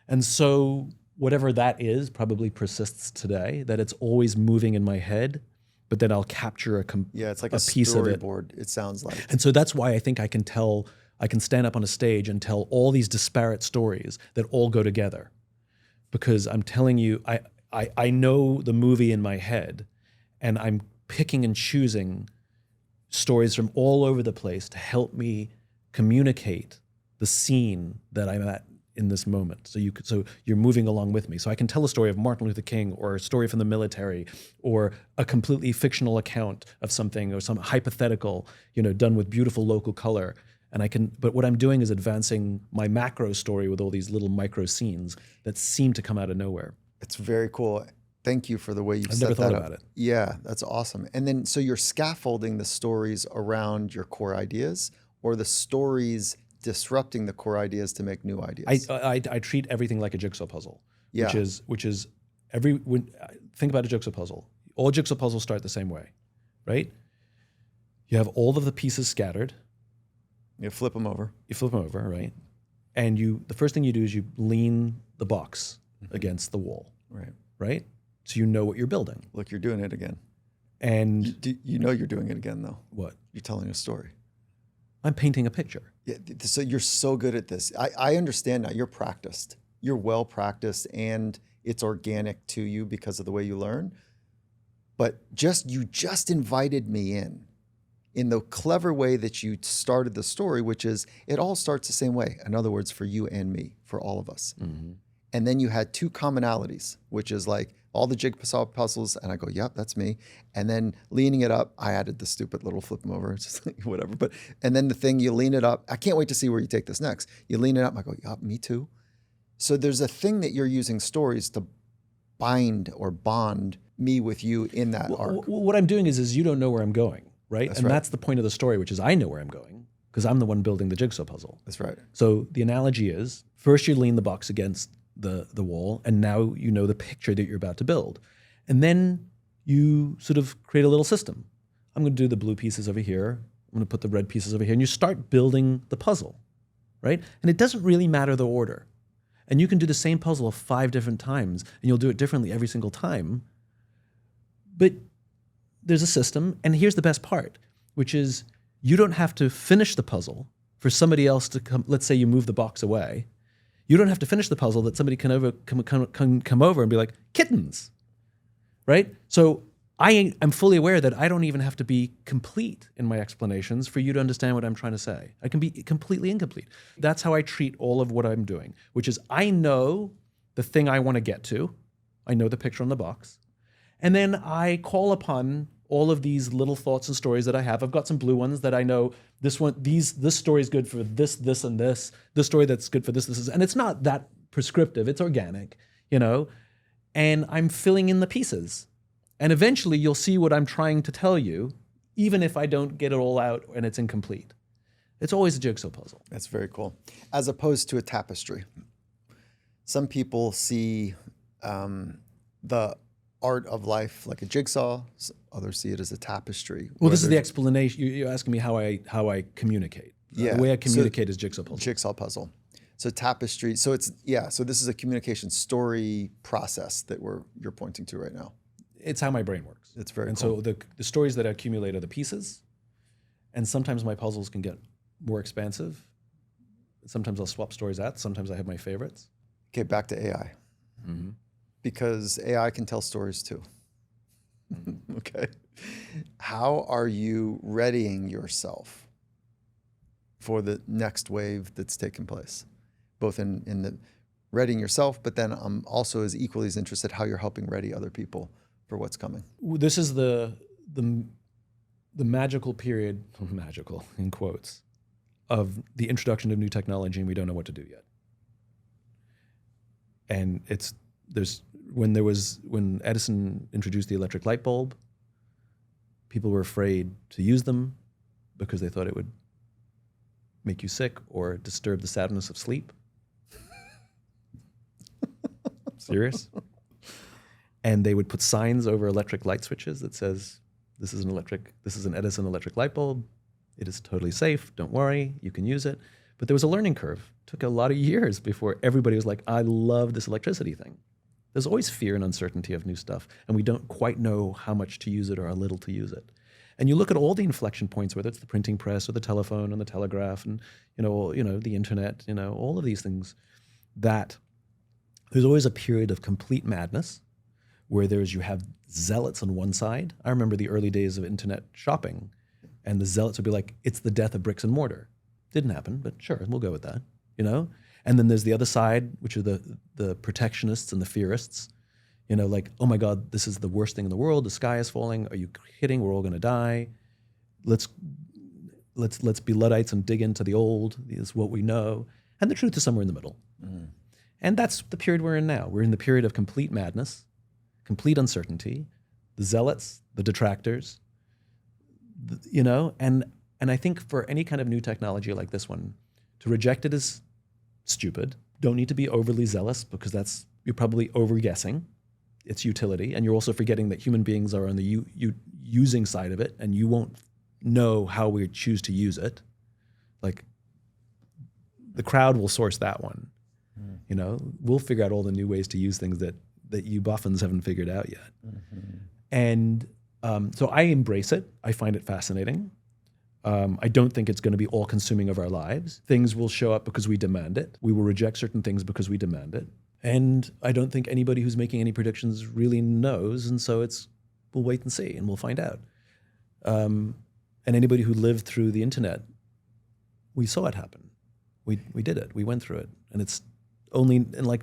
And so whatever that is probably persists today, that it's always moving in my head, but then I'll capture it's like a piece of it. Storyboard, it sounds like. And so that's why I think I can stand up on a stage and tell all these disparate stories that all go together. Because I'm telling you, I know the movie in my head, and I'm picking and choosing stories from all over the place to help me communicate the scene that I'm at in this moment. So you're moving along with me. So I can tell a story of Martin Luther King, or a story from the military, or a completely fictional account of something, or some hypothetical, done with beautiful local color. But what I'm doing is advancing my macro story with all these little micro scenes that seem to come out of nowhere. It's very cool. Thank you for the way you've I've set never that thought up. about it. Yeah, that's awesome. And then, so you're scaffolding the stories around your core ideas, or the stories disrupting the core ideas to make new ideas? I treat everything like a jigsaw puzzle, Yeah. which is think about a jigsaw puzzle. All jigsaw puzzles start the same way, right? You have all of the pieces scattered. You flip them over. Right? And the first thing you do is you lean the box against the wall, right? So you know what you're building. Look, you're doing it again. And you know you're doing it again, though. What? You're telling a story. I'm painting a picture. Yeah, so you're so good at this. I understand now. You're practiced. You're well practiced, and it's organic to you because of the way you learn. But you just invited me in the clever way that you started the story, which is it all starts the same way. In other words, for you and me, for all of us. Mm-hmm. And then you had two commonalities, which is like all the jigsaw puzzles, and I go, yep, that's me. And then leaning it up, I added the stupid little flip them over, just like whatever. And then the thing, you lean it up. I can't wait to see where you take this next. You lean it up, I go, yep, me too. So there's a thing that you're using stories to bind or bond me with you in that arc. What I'm doing is you don't know where I'm going, right? That's right. That's the point of the story, which is I know where I'm going because I'm the one building the jigsaw puzzle. That's right. So the analogy is first you lean the box against the wall, and now you know the picture that you're about to build. And then you sort of create a little system. I'm going to do the blue pieces over here. I'm going to put the red pieces over here. And you start building the puzzle, right? And it doesn't really matter the order. And you can do the same puzzle 5 different times, and you'll do it differently every single time. But there's a system, and here's the best part, which is you don't have to finish the puzzle for somebody else to come. Let's say you move the box away. You don't have to finish the puzzle that somebody can come over and be like, kittens, right? So I am fully aware that I don't even have to be complete in my explanations for you to understand what I'm trying to say. I can be completely incomplete. That's how I treat all of what I'm doing, which is I know the thing I want to get to. I know the picture on the box. And then I call upon all of these little thoughts and stories that I have. I've got some blue ones that I know this story is good for this, and this. This story that's good for this, and it's not that prescriptive. It's organic, and I'm filling in the pieces. And eventually you'll see what I'm trying to tell you, even if I don't get it all out and it's incomplete. It's always a jigsaw puzzle. That's very cool. As opposed to a tapestry. Some people see the art of life like a jigsaw. Others see it as a tapestry. Well, this is the explanation. You're asking me how I communicate. Yeah. The way I communicate is jigsaw puzzle. Jigsaw puzzle. So tapestry. So so this is a communication story process that you're pointing to right now. It's how my brain works. It's very cool. cool. So the stories that I accumulate are the pieces, and sometimes my puzzles can get more expansive. Sometimes I'll swap stories out. Sometimes I have my favorites. Okay, back to AI. Mm-hmm. Because AI can tell stories too. Okay. How are you readying yourself for the next wave that's taking place? Both in the readying yourself, but then I'm also as equally as interested how you're helping ready other people for what's coming. This is the magical period, magical in quotes, of the introduction of new technology, and we don't know what to do yet. And when Edison introduced the electric light bulb, people were afraid to use them because they thought it would make you sick or disturb the soundness of sleep. Serious? And they would put signs over electric light switches that says, this is an Edison electric light bulb. It is totally safe. Don't worry, you can use it. But there was a learning curve. It took a lot of years before everybody was like, I love this electricity thing. There's always fear and uncertainty of new stuff, and we don't quite know how much to use it or how little to use it. And you look at all the inflection points, whether it's the printing press or the telephone and the telegraph and the internet, all of these things, that there's always a period of complete madness where you have zealots on one side. I remember the early days of internet shopping, and the zealots would be like, it's the death of bricks and mortar. Didn't happen, but sure, we'll go with that, And then there's the other side, which are the protectionists and the fearists, like, oh my God, this is the worst thing in the world. The sky is falling. Are you kidding? We're all going to die. Let's be Luddites and dig into the old. This is what we know. And the truth is somewhere in the middle. Mm. And that's the period we're in now. We're in the period of complete madness, complete uncertainty, the zealots, the detractors, and I think for any kind of new technology like this one, to reject it is stupid. Don't need to be overly zealous because you're probably over-guessing its utility, and you're also forgetting that human beings are on the using side of it, and you won't know how we choose to use it. Like, the crowd will source that one. We'll figure out all the new ways to use things that you boffins haven't figured out yet. Mm-hmm. And so I embrace it. I find it fascinating. I don't think it's going to be all-consuming of our lives. Things will show up because we demand it. We will reject certain things because we demand it. And I don't think anybody who's making any predictions really knows, and so we'll wait and see, and we'll find out. And anybody who lived through the internet, we saw it happen. We did it. We went through it. And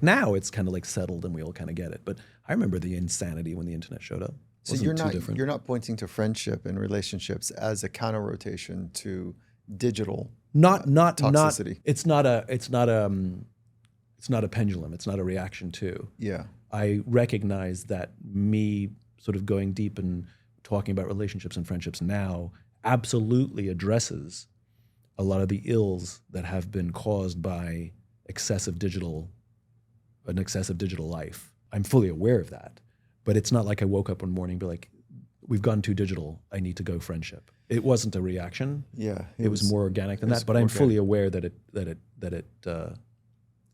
now it's kind of like settled and we all kind of get it. But I remember the insanity when the internet showed up. So you're not pointing to friendship and relationships as a counter rotation to digital toxicity. It's not a pendulum. It's not a reaction to. Yeah. I recognize that me sort of going deep and talking about relationships and friendships now absolutely addresses a lot of the ills that have been caused by an excessive digital life. I'm fully aware of that. But it's not like I woke up one morning and be like, we've gone too digital, I need to go friendship. It wasn't a reaction. Yeah. It was more organic than that, but I'm fully aware that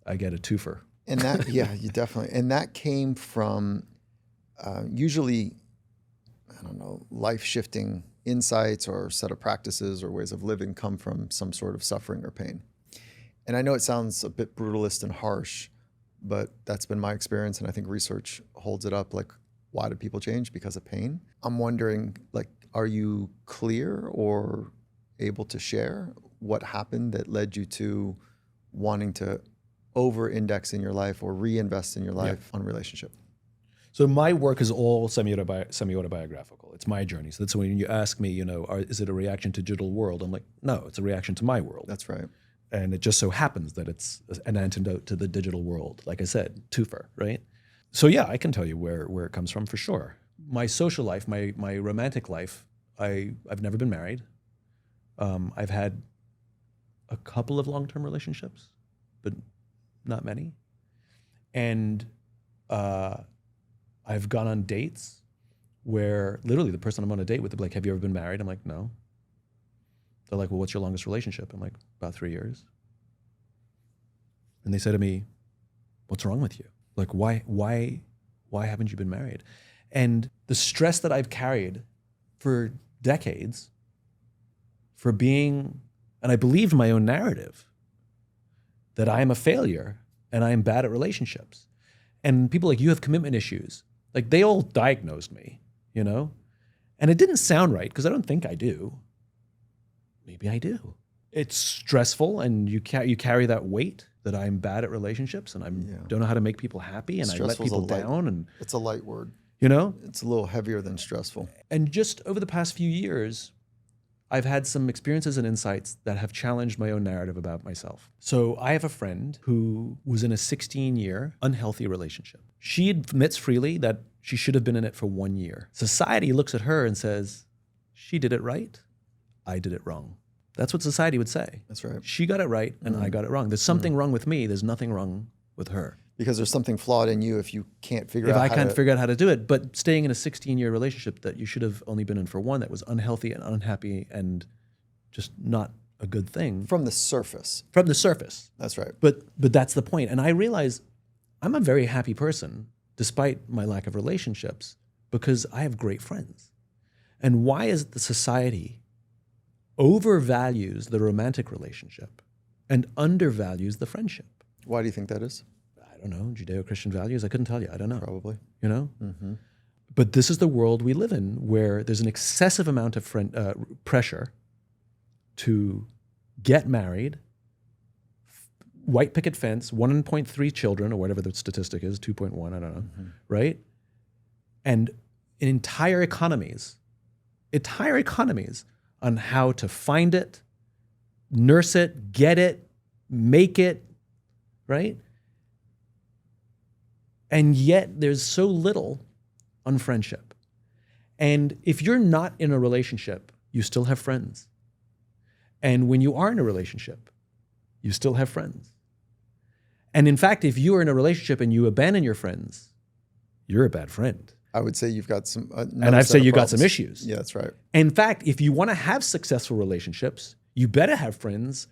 I get a twofer. And that, yeah, you definitely. And that came from usually, life-shifting insights or set of practices or ways of living come from some sort of suffering or pain. And I know it sounds a bit brutalist and harsh, but that's been my experience, and I think research holds it up. Like, why do people change? Because of pain. I'm wondering, are you clear or able to share what happened that led you to wanting to over-index in your life or reinvest in your life on relationship? So my work is all semi-autobiographical. It's my journey. So that's when you ask me, is it a reaction to digital world? I'm like, no, it's a reaction to my world. That's right. And it just so happens that it's an antidote to the digital world. Like I said, twofer, right? So yeah, I can tell you where it comes from for sure. My social life, my romantic life, I've never been married. I've had a couple of long-term relationships, but not many. And I've gone on dates where literally the person I'm on a date with, they're like, have you ever been married? I'm like, no. They're like, well, what's your longest relationship? I'm like, about 3 years. And they say to me, what's wrong with you? Like, why haven't you been married? And the stress that I've carried for decades for being, and I believed my own narrative, that I am a failure and I am bad at relationships. And people like, you have commitment issues. Like, they all diagnosed me, And it didn't sound right, because I don't think I do. Maybe I do. It's stressful, and you carry that weight that I'm bad at relationships, and I don't know how to make people happy, and I let people down. And it's a light word. It's a little heavier than stressful. And just over the past few years, I've had some experiences and insights that have challenged my own narrative about myself. So I have a friend who was in a 16-year unhealthy relationship. She admits freely that she should have been in it for 1 year. Society looks at her and says, she did it right, I did it wrong. That's what society would say. That's right. She got it right and I got it wrong. There's something wrong with me. There's nothing wrong with her. Because there's something flawed in you if you can't figure out If I can't figure out how to do it. But staying in a 16-year relationship that you should have only been in for one, that was unhealthy and unhappy and just not a good thing. From the surface. From the surface. That's right. But that's the point. And I realize I'm a very happy person despite my lack of relationships, because I have great friends. And why is it the society overvalues the romantic relationship and undervalues the friendship? Why do you think that is? I don't know, Judeo-Christian values. I couldn't tell you. I don't know. Probably. But this is the world we live in, where there's an excessive amount of pressure to get married, white picket fence, 1.3 children, or whatever the statistic is, 2.1, I don't know, right? And entire economies on how to find it, nurse it, get it, make it, right? And yet there's so little on friendship. And if you're not in a relationship, you still have friends. And when you are in a relationship, you still have friends. And in fact, if you are in a relationship and you abandon your friends, you're a bad friend. I would say you've got some and I'd say you got some issues. Yeah, that's right. In fact, if you want to have successful relationships, you better have friends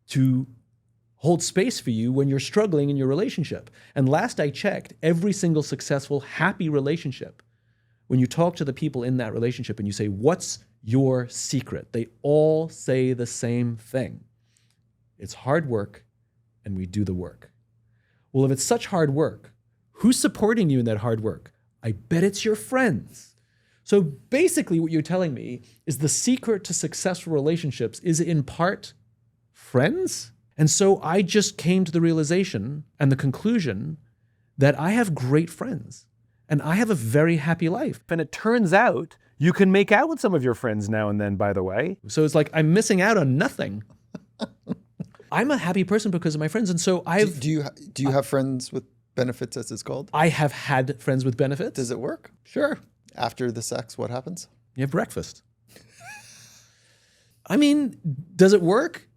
to hold space for you when you're struggling in your relationship. And last I checked, every single successful, happy relationship, when you talk to the people in that relationship and you say, what's your secret? They all say the same thing. It's hard work, and we do the work. Well, if it's such hard work, who's supporting you in that hard work? I bet it's your friends. So basically what you're telling me is the secret to successful relationships is in part friends. And so I just came to the realization and the conclusion that I have great friends and I have a very happy life. And it turns out you can make out with some of your friends now and then, by the way. So it's like I'm missing out on nothing. I'm a happy person because of my friends. And so I've... Do you have friends with benefits, as it's called? I have had friends with benefits. Does it work? Sure. After the sex, what happens? You have breakfast. I mean, does it work?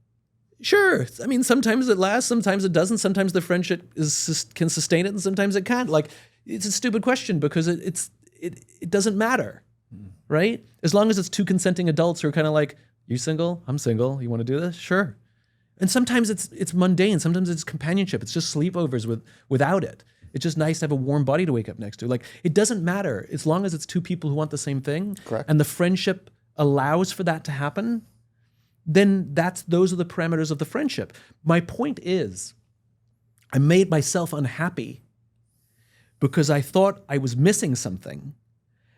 Sure. I mean, sometimes it lasts, sometimes it doesn't. Sometimes the friendship can sustain it, and sometimes it can't. Like, it's a stupid question because it doesn't matter, right? As long as it's two consenting adults who are kind of like, you single? I'm single. You want to do this? Sure. And sometimes it's mundane. Sometimes it's companionship. It's just sleepovers without it. It's just nice to have a warm body to wake up next to. Like, it doesn't matter as long as it's two people who want the same thing. Correct. And the friendship allows for that to happen. Then those are the parameters of the friendship. My point is, I made myself unhappy because I thought I was missing something,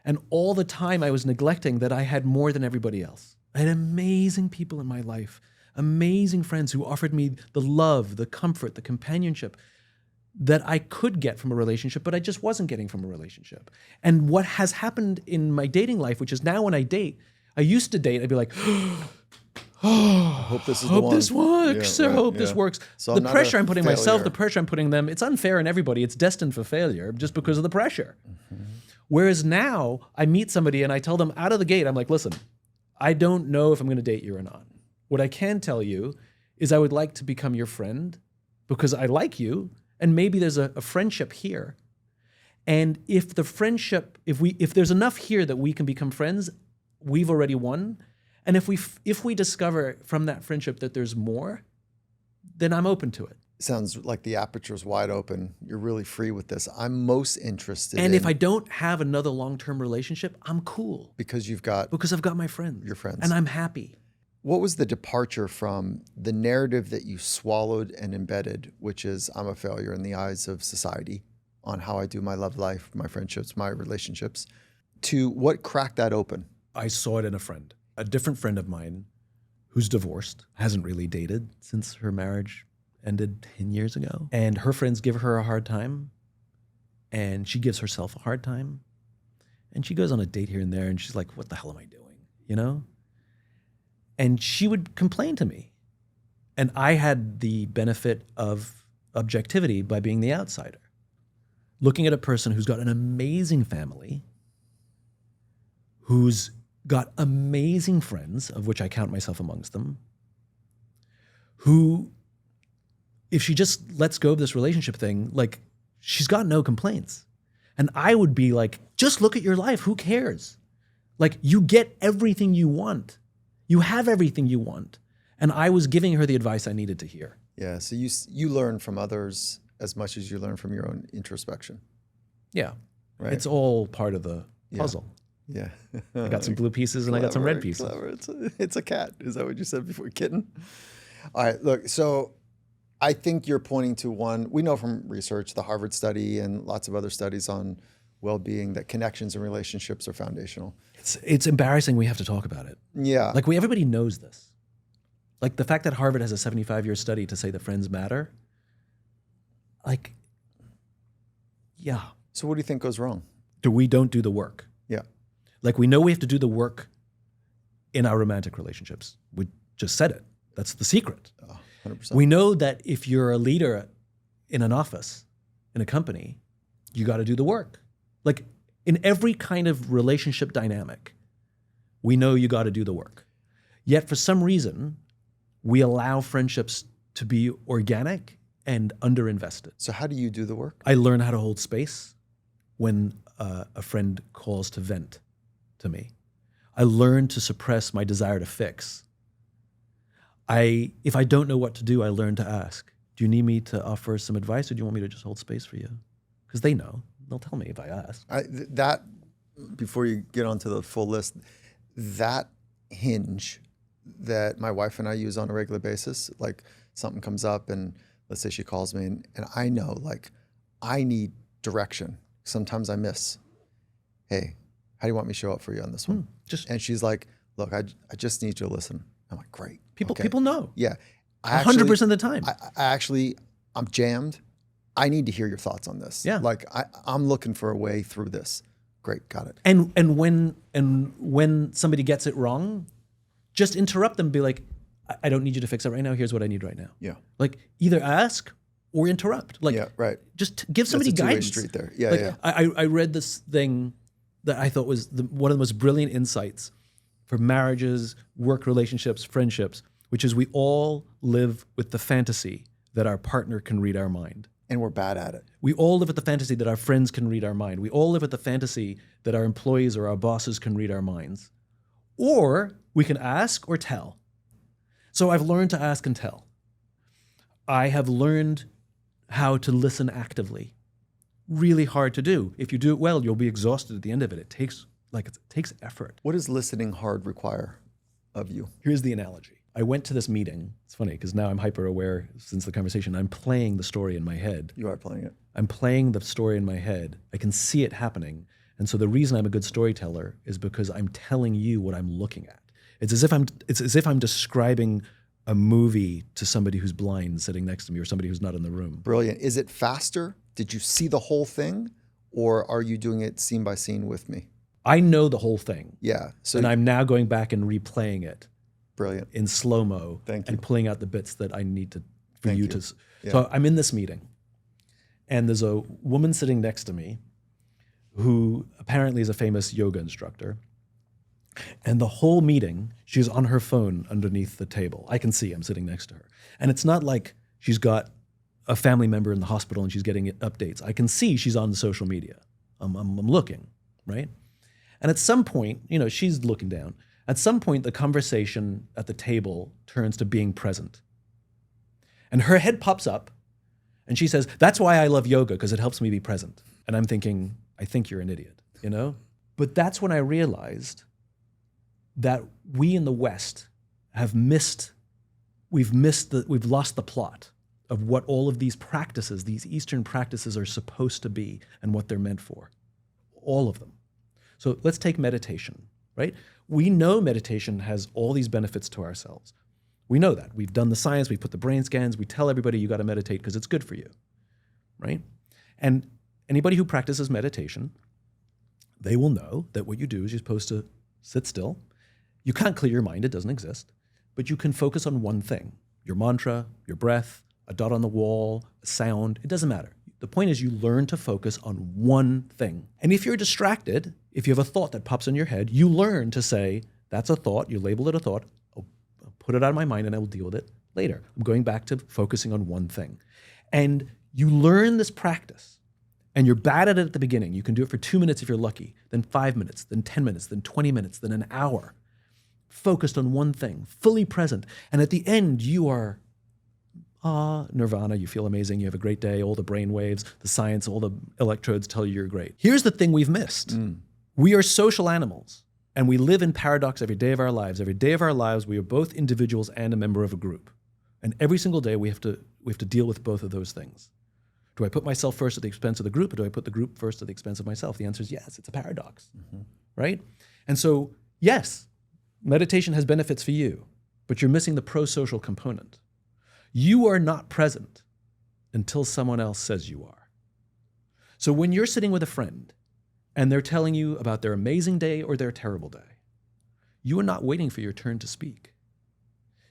and all the time I was neglecting that I had more than everybody else. I had amazing people in my life, amazing friends who offered me the love, the comfort, the companionship that I could get from a relationship, but I just wasn't getting from a relationship. And what has happened in my dating life, which is now when I date, I used to date, I'd be like, I hope this is the one. this works. Yeah, I right, hope yeah. this works. So The I'm not pressure a I'm putting myself, failure. the pressure I'm putting them, it's unfair on everybody. It's destined for failure just because of the pressure. Whereas now I meet somebody and I tell them out of the gate, I'm like, listen, I don't know if I'm going to date you or not. What I can tell you is I would like to become your friend because I like you, and maybe there's a friendship here. And if the friendship, if there's enough here that we can become friends, we've already won. And if we discover from that friendship that there's more, then I'm open to it. Sounds like the aperture's wide open. You're really free with this. I'm most interested And in, if I don't have another long-term relationship, I'm cool because you've got because I've got my friends. your friends. And I'm happy. What was the departure from the narrative that you swallowed and embedded, which is I'm a failure in the eyes of society on how I do my love life, my friendships, my relationships, to what cracked that open? I saw it in a friend, a different friend of mine who's divorced, hasn't really dated since her marriage ended 10 years ago. And her friends give her a hard time, and she gives herself a hard time. And she goes on a date here and there, and she's like, what the hell am I doing? You know? And she would complain to me. And I had the benefit of objectivity by being the outsider. Looking at a person who's got an amazing family, who's got amazing friends, of which I count myself amongst them, who, if she just lets go of this relationship thing, like, she's got no complaints. And I would be like, just look at your life. Who cares? Like, you get everything you want. You have everything you want. And I was giving her the advice I needed to hear. Yeah, so you learn from others as much as you learn from your own introspection. Yeah. Right. It's all part of the puzzle. Yeah. I got some blue pieces and I got some red pieces. Clever. It's a cat. Is that what you said before? Kitten? All right, look, so I think you're pointing to one, we know from research, the Harvard study and lots of other studies on well-being, that connections and relationships are foundational. It's embarrassing we have to talk about it. Yeah. Like, everybody knows this. Like, the fact that Harvard has a 75-year study to say that friends matter, like, yeah. So what do you think goes wrong? We don't do the work. Yeah. Like, we know we have to do the work in our romantic relationships. We just said it. That's the secret. 100%. We know that if you're a leader in an office, in a company, you got to do the work. Like, in every kind of relationship dynamic, we know you got to do the work. Yet for some reason, we allow friendships to be organic and underinvested. So how do you do the work? I learn how to hold space when a friend calls to vent to me. I learn to suppress my desire to fix. If I don't know what to do, I learn to ask, do you need me to offer some advice, or do you want me to just hold space for you? Because they know. They'll tell me if I ask. That, before you get onto the full list, that hinge that my wife and I use on a regular basis, like something comes up and let's say she calls me and I know, like, I need direction. Sometimes I miss. Hey, how do you want me to show up for you on this one? And she's like, look, I just need you to listen. I'm like, great. People know. Yeah. 100% of the time. I'm jammed. I need to hear your thoughts on this. Yeah. Like, I'm looking for a way through this. Great, got it. And when somebody gets it wrong, just interrupt them and be like, I don't need you to fix it right now. Here's what I need right now. Yeah. Like, either ask or interrupt. Like, yeah, right. Just give somebody That's a two-way guidance. street there. Yeah, like, yeah. I read this thing that I thought was one of the most brilliant insights for marriages, work relationships, friendships, which is we all live with the fantasy that our partner can read our mind. And we're bad at it. We all live with the fantasy that our friends can read our mind. We all live with the fantasy that our employees or our bosses can read our minds. Or we can ask or tell. So I've learned to ask and tell. I have learned how to listen actively. Really hard to do. If you do it well, you'll be exhausted at the end of it. It takes effort. What does listening hard require of you? Here's the analogy. I went to this meeting. It's funny because now I'm hyper aware since the conversation. I'm playing the story in my head. You are playing it. I'm playing the story in my head. I can see it happening. And so the reason I'm a good storyteller is because I'm telling you what I'm looking at. It's as if I'm describing a movie to somebody who's blind sitting next to me or somebody who's not in the room. Brilliant. Is it faster? Did you see the whole thing, or are you doing it scene by scene with me? I know the whole thing. Yeah. So And I'm now going back and replaying it brilliant. in slow-mo Thank you. and pulling out the bits that I need to for Thank you you. to. Yeah. So I'm in this meeting, and there's a woman sitting next to me who apparently is a famous yoga instructor. And the whole meeting, she's on her phone underneath the table. I can see I'm sitting next to her. And it's not like she's got a family member in the hospital and she's getting updates. I can see she's on social media. I'm looking, right? And at some point, she's looking down. At some point, the conversation at the table turns to being present. And her head pops up and she says, "That's why I love yoga, because it helps me be present." And I'm thinking, I think you're an idiot, But that's when I realized that we in the West we've lost the plot of what all of these practices, these Eastern practices, are supposed to be and what they're meant for. All of them. So let's take meditation, right? We know meditation has all these benefits to ourselves. We know that. We've done the science, we put the brain scans, we tell everybody you got to meditate because it's good for you, right? And anybody who practices meditation, they will know that what you do is you're supposed to sit still. You can't clear your mind, it doesn't exist, but you can focus on one thing, your mantra, your breath, a dot on the wall, a sound, it doesn't matter. The point is you learn to focus on one thing. And if you're distracted, if you have a thought that pops in your head, you learn to say, that's a thought, you label it a thought, I'll put it out of my mind and I will deal with it later. I'm going back to focusing on one thing. And you learn this practice. And you're bad at it at the beginning. You can do it for 2 minutes if you're lucky, then 5 minutes, then 10 minutes, then 20 minutes, then an hour. Focused on one thing, fully present. And at the end, you are nirvana, you feel amazing, you have a great day, all the brain waves, the science, all the electrodes tell you you're great. Here's the thing we've missed. We are social animals, and we live in paradox every day of our lives. Every day of our lives, we are both individuals and a member of a group. And every single day, we have to deal with both of those things. Do I put myself first at the expense of the group, or do I put the group first at the expense of myself? The answer is yes, it's a paradox, right? And so, yes, meditation has benefits for you, but you're missing the pro-social component. You are not present until someone else says you are. So when you're sitting with a friend and they're telling you about their amazing day or their terrible day, you are not waiting for your turn to speak.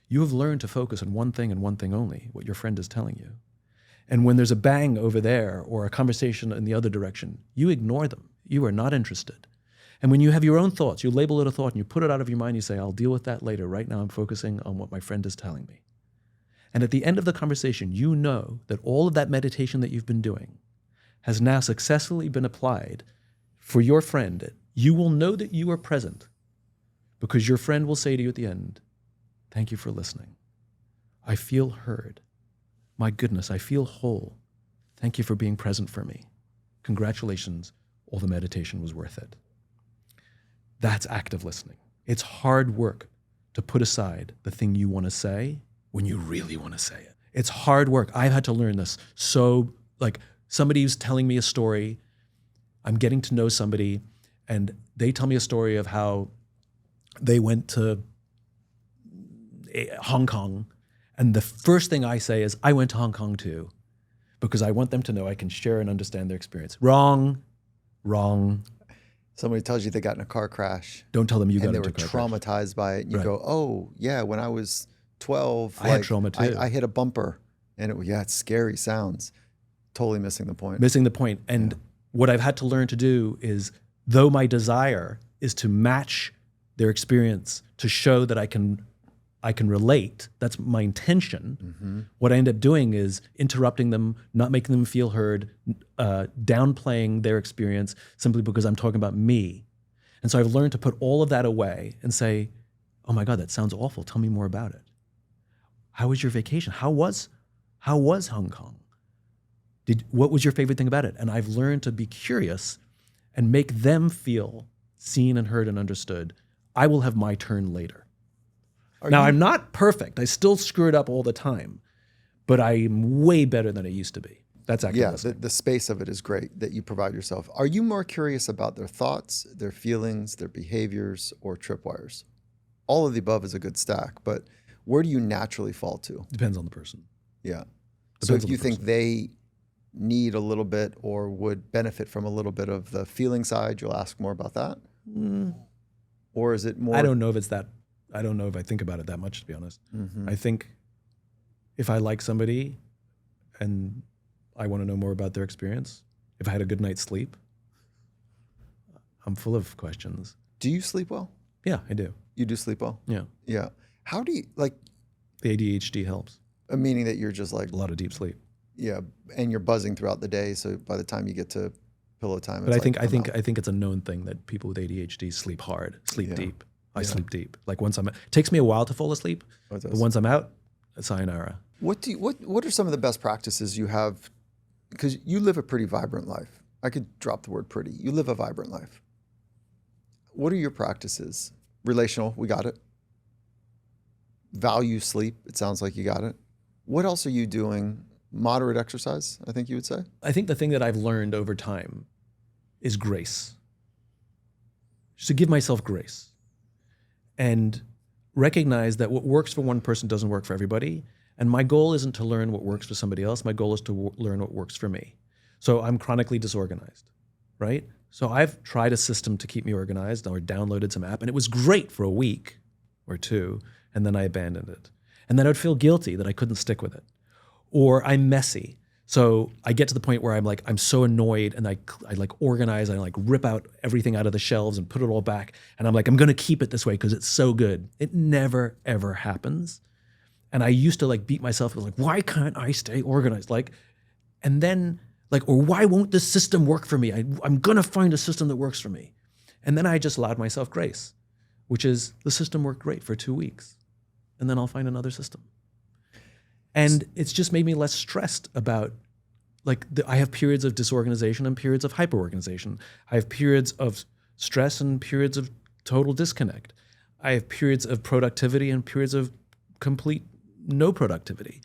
You have learned to focus on one thing and one thing only, what your friend is telling you. And when there's a bang over there or a conversation in the other direction, you ignore them. You are not interested. And when you have your own thoughts, you label it a thought and you put it out of your mind, you say, I'll deal with that later. Right now I'm focusing on what my friend is telling me. And at the end of the conversation, you know that all of that meditation that you've been doing has now successfully been applied for your friend. You will know that you are present because your friend will say to you at the end, thank you for listening. I feel heard. My goodness, I feel whole. Thank you for being present for me. Congratulations, all the meditation was worth it. That's active listening. It's hard work to put aside the thing you want to say when you really want to say it. It's hard work. I've had to learn this. So, like, somebody's telling me a story, I'm getting to know somebody, and they tell me a story of how they went to Hong Kong, and the first thing I say is, I went to Hong Kong too, because I want them to know I can share and understand their experience. Wrong. Somebody tells you they got in a car crash. Don't tell them you got and into a they were car crash. traumatized by it. And you Right. go, oh, yeah, when I was 12, I had trauma too. I hit a bumper. And it's scary sounds. Totally missing the point. Missing the point. And what I've had to learn to do is, though my desire is to match their experience, to show that I can relate, that's my intention. What I end up doing is interrupting them, not making them feel heard, downplaying their experience simply because I'm talking about me. And so I've learned to put all of that away and say, oh my God, that sounds awful. Tell me more about it. How was your vacation? How was Hong Kong? What was your favorite thing about it? And I've learned to be curious and make them feel seen and heard and understood. I will have my turn later. I'm not perfect. I still screw it up all the time, but I'm way better than I used to be. That's active listening. The space of it is great that you provide yourself. Are you more curious about their thoughts, their feelings, their behaviors, or tripwires? All of the above is a good stack, but where do you naturally fall to? Depends on the person. Yeah. So Depends if on you the think person. they need a little bit or would benefit from a little bit of the feeling side, you'll ask more about that? Or is it more? I don't know if it's that. I don't know if I think about it that much, to be honest. Mhm. I think if I like somebody and I want to know more about their experience, if I had a good night's sleep, I'm full of questions. Do you sleep well? Yeah, I do. You do sleep well? Yeah. Yeah. How do you, like, The ADHD helps. meaning that you're just like, A lot of deep sleep. yeah, and you're buzzing throughout the day, so by the time you get to pillow time, But it's I think it's a known thing that people with ADHD sleep hard, sleep Yeah. deep. I Yeah. sleep deep. Like it takes me a while to fall asleep, What but does? once I'm out, sayonara. What are some of the best practices you have? Because you live a pretty vibrant life. I could drop the word pretty. You live a vibrant life. What are your practices? Relational, we got it. Value sleep, it sounds like you got it. What else are you doing? Moderate exercise, I think you would say. I think the thing that I've learned over time is grace. Just to give myself grace and recognize that what works for one person doesn't work for everybody. And my goal isn't to learn what works for somebody else. My goal is to learn what works for me. So I'm chronically disorganized, right? So I've tried a system to keep me organized or downloaded some app, and it was great for a week or two, and then I abandoned it. And then I would feel guilty that I couldn't stick with it. Or I'm messy. So I get to the point where I'm so annoyed and I organize and I rip out everything out of the shelves and put it all back. And I'm like, I'm going to keep it this way because it's so good. It never, ever happens. And I used to beat myself. I was like, why can't I stay organized? And then or why won't this system work for me? I'm going to find a system that works for me. And then I just allowed myself grace, which is the system worked great for 2 weeks. And then I'll find another system. And it's just made me less stressed about, I have periods of disorganization and periods of hyperorganization. I have periods of stress and periods of total disconnect. I have periods of productivity and periods of complete no productivity.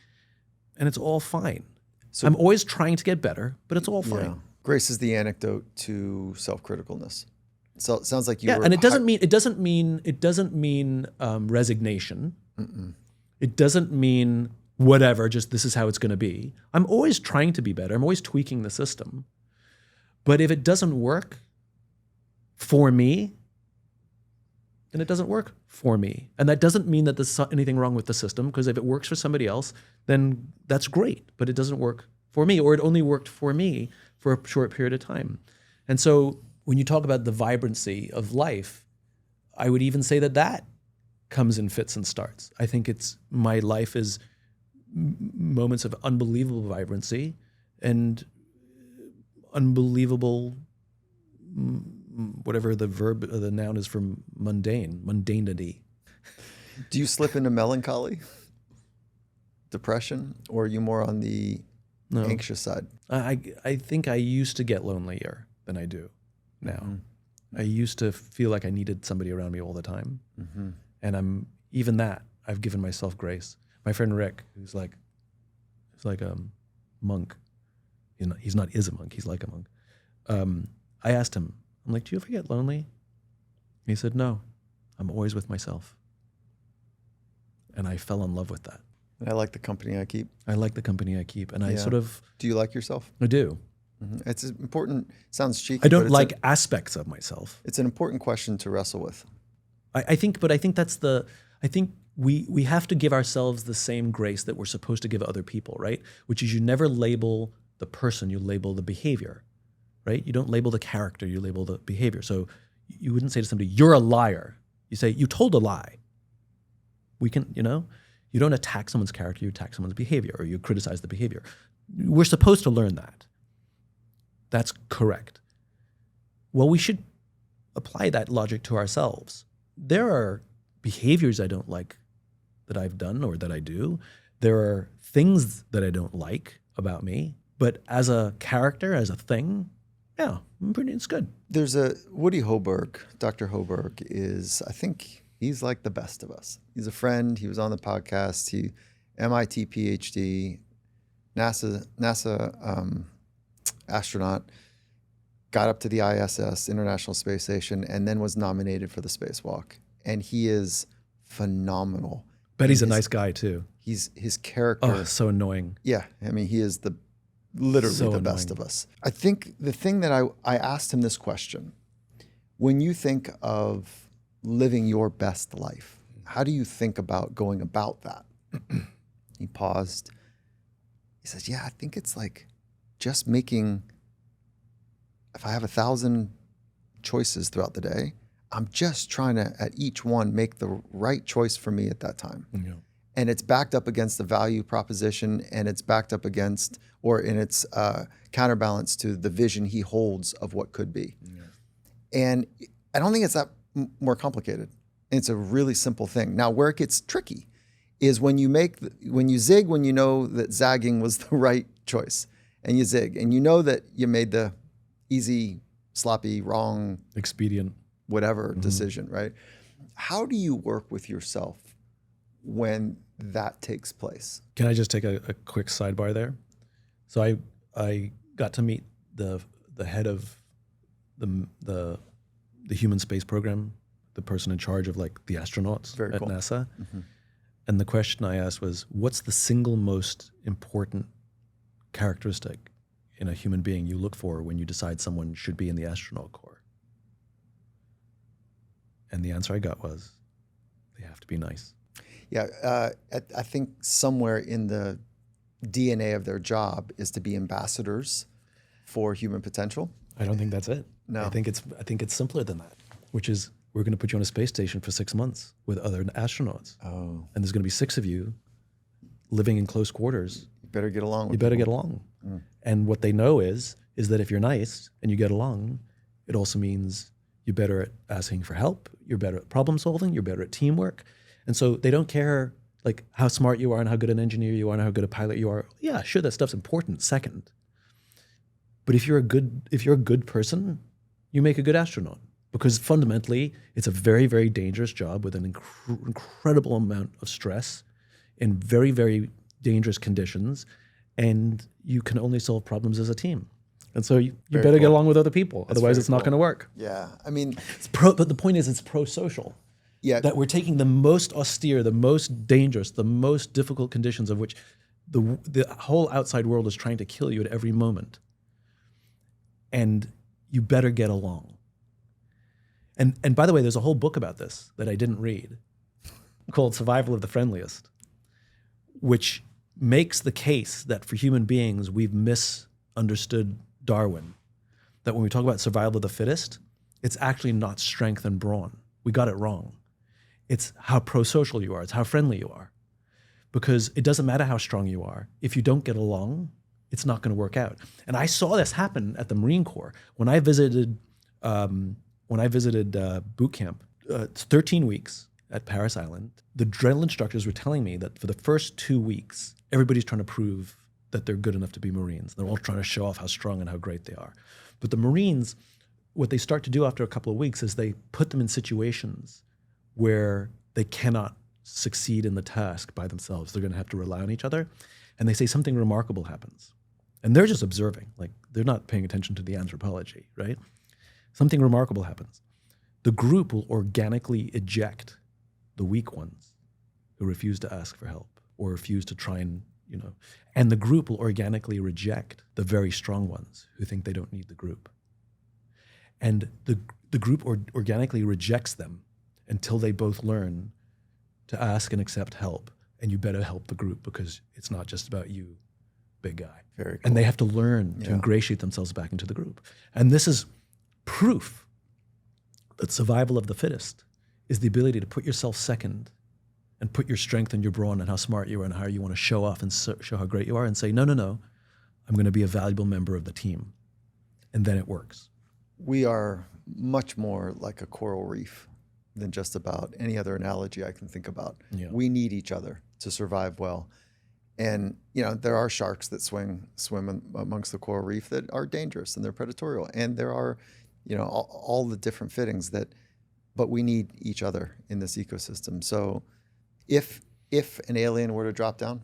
And it's all fine. So I'm always trying to get better, but it's all fine. Yeah. Grace is the antidote to self-criticalness. So it sounds like you were and it doesn't mean resignation. Mm-mm. It doesn't mean whatever, just this is how it's going to be. I'm always trying to be better. I'm always tweaking the system. But if it doesn't work for me, then it doesn't work for me. And that doesn't mean that there's anything wrong with the system, because if it works for somebody else, then that's great. But it doesn't work for me, or it only worked for me for a short period of time. And so when you talk about the vibrancy of life, I would even say that comes in fits and starts. I think my life is moments of unbelievable vibrancy and unbelievable, whatever the noun is, for mundanity. Do you slip into melancholy, depression, or are you more on the anxious side? I think I used to get lonelier than I do now. Mm-hmm. I used to feel like I needed somebody around me all the time. Mm-hmm. And I've given myself grace. My friend Rick, who's like a monk, he's not a monk, he's like a monk. I asked him, I'm like, do you ever get lonely? He said, no, I'm always with myself. And I fell in love with that. And I like the company I keep. I like the company I keep. And I Do you like yourself? I do. Mm-hmm. It's important, sounds cheeky. I don't like aspects of myself. It's an important question to wrestle with. I think we have to give ourselves the same grace that we're supposed to give other people, right? Which is, you never label the person, you label the behavior, right? You don't label the character, you label the behavior. So you wouldn't say to somebody, you're a liar. You say, you told a lie. You don't attack someone's character, you attack someone's behavior, or you criticize the behavior. We're supposed to learn that. That's correct. Well, we should apply that logic to ourselves. There are behaviors I don't like that I've done or that I do. There are things that I don't like about me. But as a character, as a thing, yeah, it's good. There's a Woody Hoberg. Dr. Hoberg I think he's like the best of us. He's a friend. He was on the podcast. He MIT PhD, NASA astronaut, got up to the ISS, International Space Station, and then was nominated for the spacewalk. And he is phenomenal. Bet he's a nice guy too. His character. Oh, so annoying. Yeah, I mean, he is literally So the annoying. best of us. I think the thing that I asked him this question, when you think of living your best life, how do you think about going about that? He paused. He says, yeah, I think it's like just making, if I have 1,000 choices throughout the day, I'm just trying to, at each one, make the right choice for me at that time. Yeah. And it's backed up against the value proposition, and it's backed up against, or in its counterbalance to the vision he holds of what could be. Yeah. And I don't think it's that more complicated. It's a really simple thing. Now, where it gets tricky is when you zig when you know that zagging was the right choice, and you zig, and you know that you made the easy, sloppy, wrong, expedient, whatever decision, right? How do you work with yourself when that takes place? Can I just take a quick sidebar there? So I got to meet the head of the human space program, the person in charge of like the astronauts Very at cool. NASA. And the question I asked was, what's the single most important characteristic in a human being you look for when you decide someone should be in the astronaut corps? And the answer I got was, they have to be nice. Yeah, I think somewhere in the DNA of their job is to be ambassadors for human potential. I don't think that's it. No. I think it's simpler than that, which is we're going to put you on a space station for 6 months with other astronauts. Oh. And there's going to be 6 of you living in close quarters. You better get along with You better get along. And what they know is that if you're nice and you get along, it also means you're better at asking for help, you're better at problem solving, you're better at teamwork. And so they don't care like how smart you are and how good an engineer you are and how good a pilot you are. Yeah, sure, that stuff's important second. But if you're a good person, you make a good astronaut. Because fundamentally, it's a very, very dangerous job with an incredible amount of stress in very, very dangerous conditions. And you can only solve problems as a team. And so you better get along with other people. Otherwise, it's not going to work. Yeah, I mean... But the point is, it's pro-social. Yeah. That we're taking the most austere, the most dangerous, the most difficult conditions of which the whole outside world is trying to kill you at every moment. And you better get along. And by the way, there's a whole book about this that I didn't read called Survival of the Friendliest, which makes the case that for human beings, we've misunderstood Darwin. That when we talk about survival of the fittest, it's actually not strength and brawn. We got it wrong. It's how pro-social you are. It's how friendly you are. Because it doesn't matter how strong you are. If you don't get along, it's not going to work out. And I saw this happen at the Marine Corps. When I visited boot camp, 13 weeks at Parris Island, the drill instructors were telling me that for the first 2 weeks, everybody's trying to prove that they're good enough to be Marines. They're all trying to show off how strong and how great they are. But the Marines, what they start to do after a couple of weeks is they put them in situations where they cannot succeed in the task by themselves. They're going to have to rely on each other. And they say something remarkable happens. And they're just observing, like they're not paying attention to the anthropology, right? Something remarkable happens. The group will organically eject the weak ones who refuse to ask for help or refuse to try and, and the group will organically reject the very strong ones who think they don't need the group. And the group organically rejects them until they both learn to ask and accept help. And you better help the group because it's not just about you, big guy. Very cool. And they have to learn to ingratiate themselves back into the group. And this is proof that survival of the fittest is the ability to put yourself second and put your strength and your brawn and how smart you are and how you want to show off and show how great you are and say, no, I'm going to be a valuable member of the team. And then it works. We are much more like a coral reef than just about any other analogy I can think about. Yeah. We need each other to survive well. And, there are sharks that swim amongst the coral reef that are dangerous and they're predatorial. And there are, all the different fittings but we need each other in this ecosystem. So if an alien were to drop down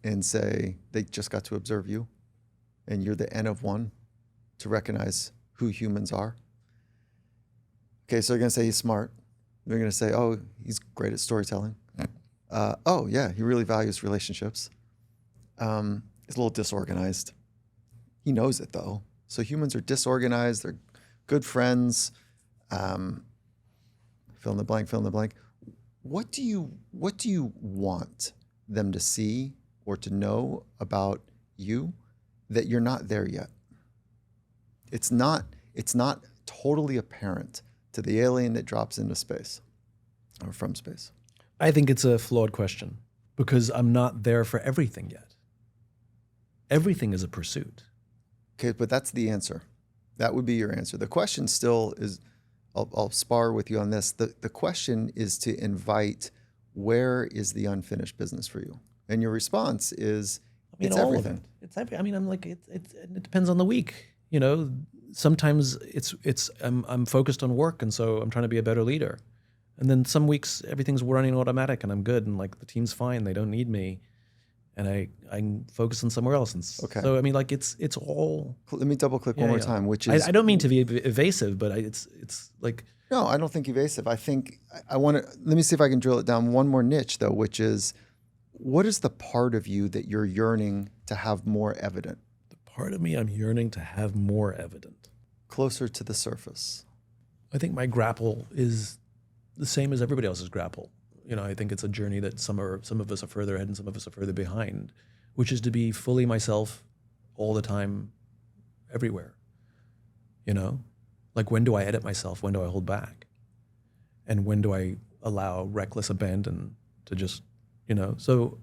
and say they just got to observe you and you're the N of one to recognize who humans are. Okay, so they're going to say he's smart. They're going to say, oh, he's great at storytelling. Oh, yeah, he really values relationships. He's a little disorganized. He knows it, though. So humans are disorganized. They're good friends. Fill in the blank, fill in the blank. What do you want them to see or to know about you that you're not there yet? It's not totally apparent to the alien that drops into space or from space. I think it's a flawed question because I'm not there for everything yet. Everything is a pursuit. Okay, but that's the answer. That would be your answer. The question still is, I'll spar with you on this. The question is to invite, where is the unfinished business for you? And your response is, it's all everything. of it. It's I'm like, it depends on the week. You know, sometimes I'm focused on work, and so I'm trying to be a better leader. And then some weeks everything's running automatic, and I'm good, and like the team's fine, they don't need me, and I'm focused on somewhere else. And Okay. so I mean, like it's all. Let me double click one more time, which is, I don't mean to be evasive, but it's like. No, I don't think evasive. I think I want to, let me see if I can drill it down one more niche though, which is, what is the part of you that you're yearning to have more evident? The part of me I'm yearning to have more evident. Closer to the surface. I think my grapple is the same as everybody else's grapple. You know, I think it's a journey that some of us are further ahead and some of us are further behind, which is to be fully myself all the time, everywhere. You know? Like, when do I edit myself? When do I hold back? And when do I allow reckless abandon to just, you know? So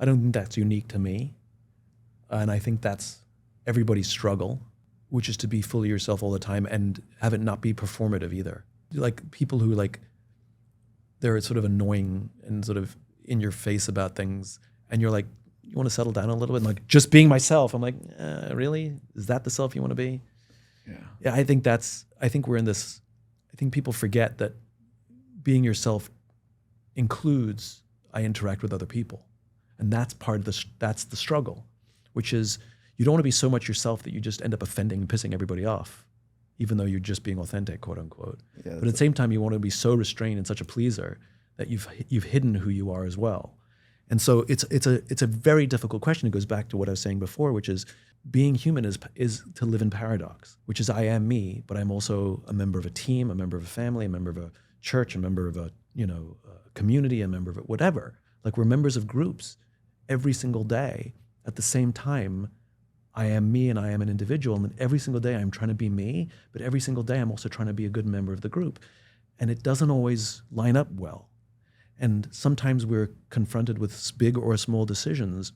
I don't think that's unique to me. And I think that's everybody's struggle, which is to be fully yourself all the time and have it not be performative either. Like people who they're sort of annoying and sort of in your face about things. And you're like, you want to settle down a little bit? And like, just being myself. I'm like, really? Is that the self you want to be? Yeah, I think we're in this, I think people forget that being yourself includes I interact with other people. And that's part of that's the struggle, which is you don't want to be so much yourself that you just end up offending and pissing everybody off, even though you're just being authentic, quote unquote. Yeah, but at the same time, you want to be so restrained and such a pleaser that you've hidden who you are as well. And so it's a very difficult question. It goes back to what I was saying before, which is being human is to live in paradox, which is I am me, but I'm also a member of a team, a member of a family, a member of a church, a member of a community, a member of whatever. Like, we're members of groups every single day. At the same time, I am me and I am an individual, and every single day I'm trying to be me, but every single day I'm also trying to be a good member of the group. And it doesn't always line up well. And sometimes we're confronted with big or small decisions,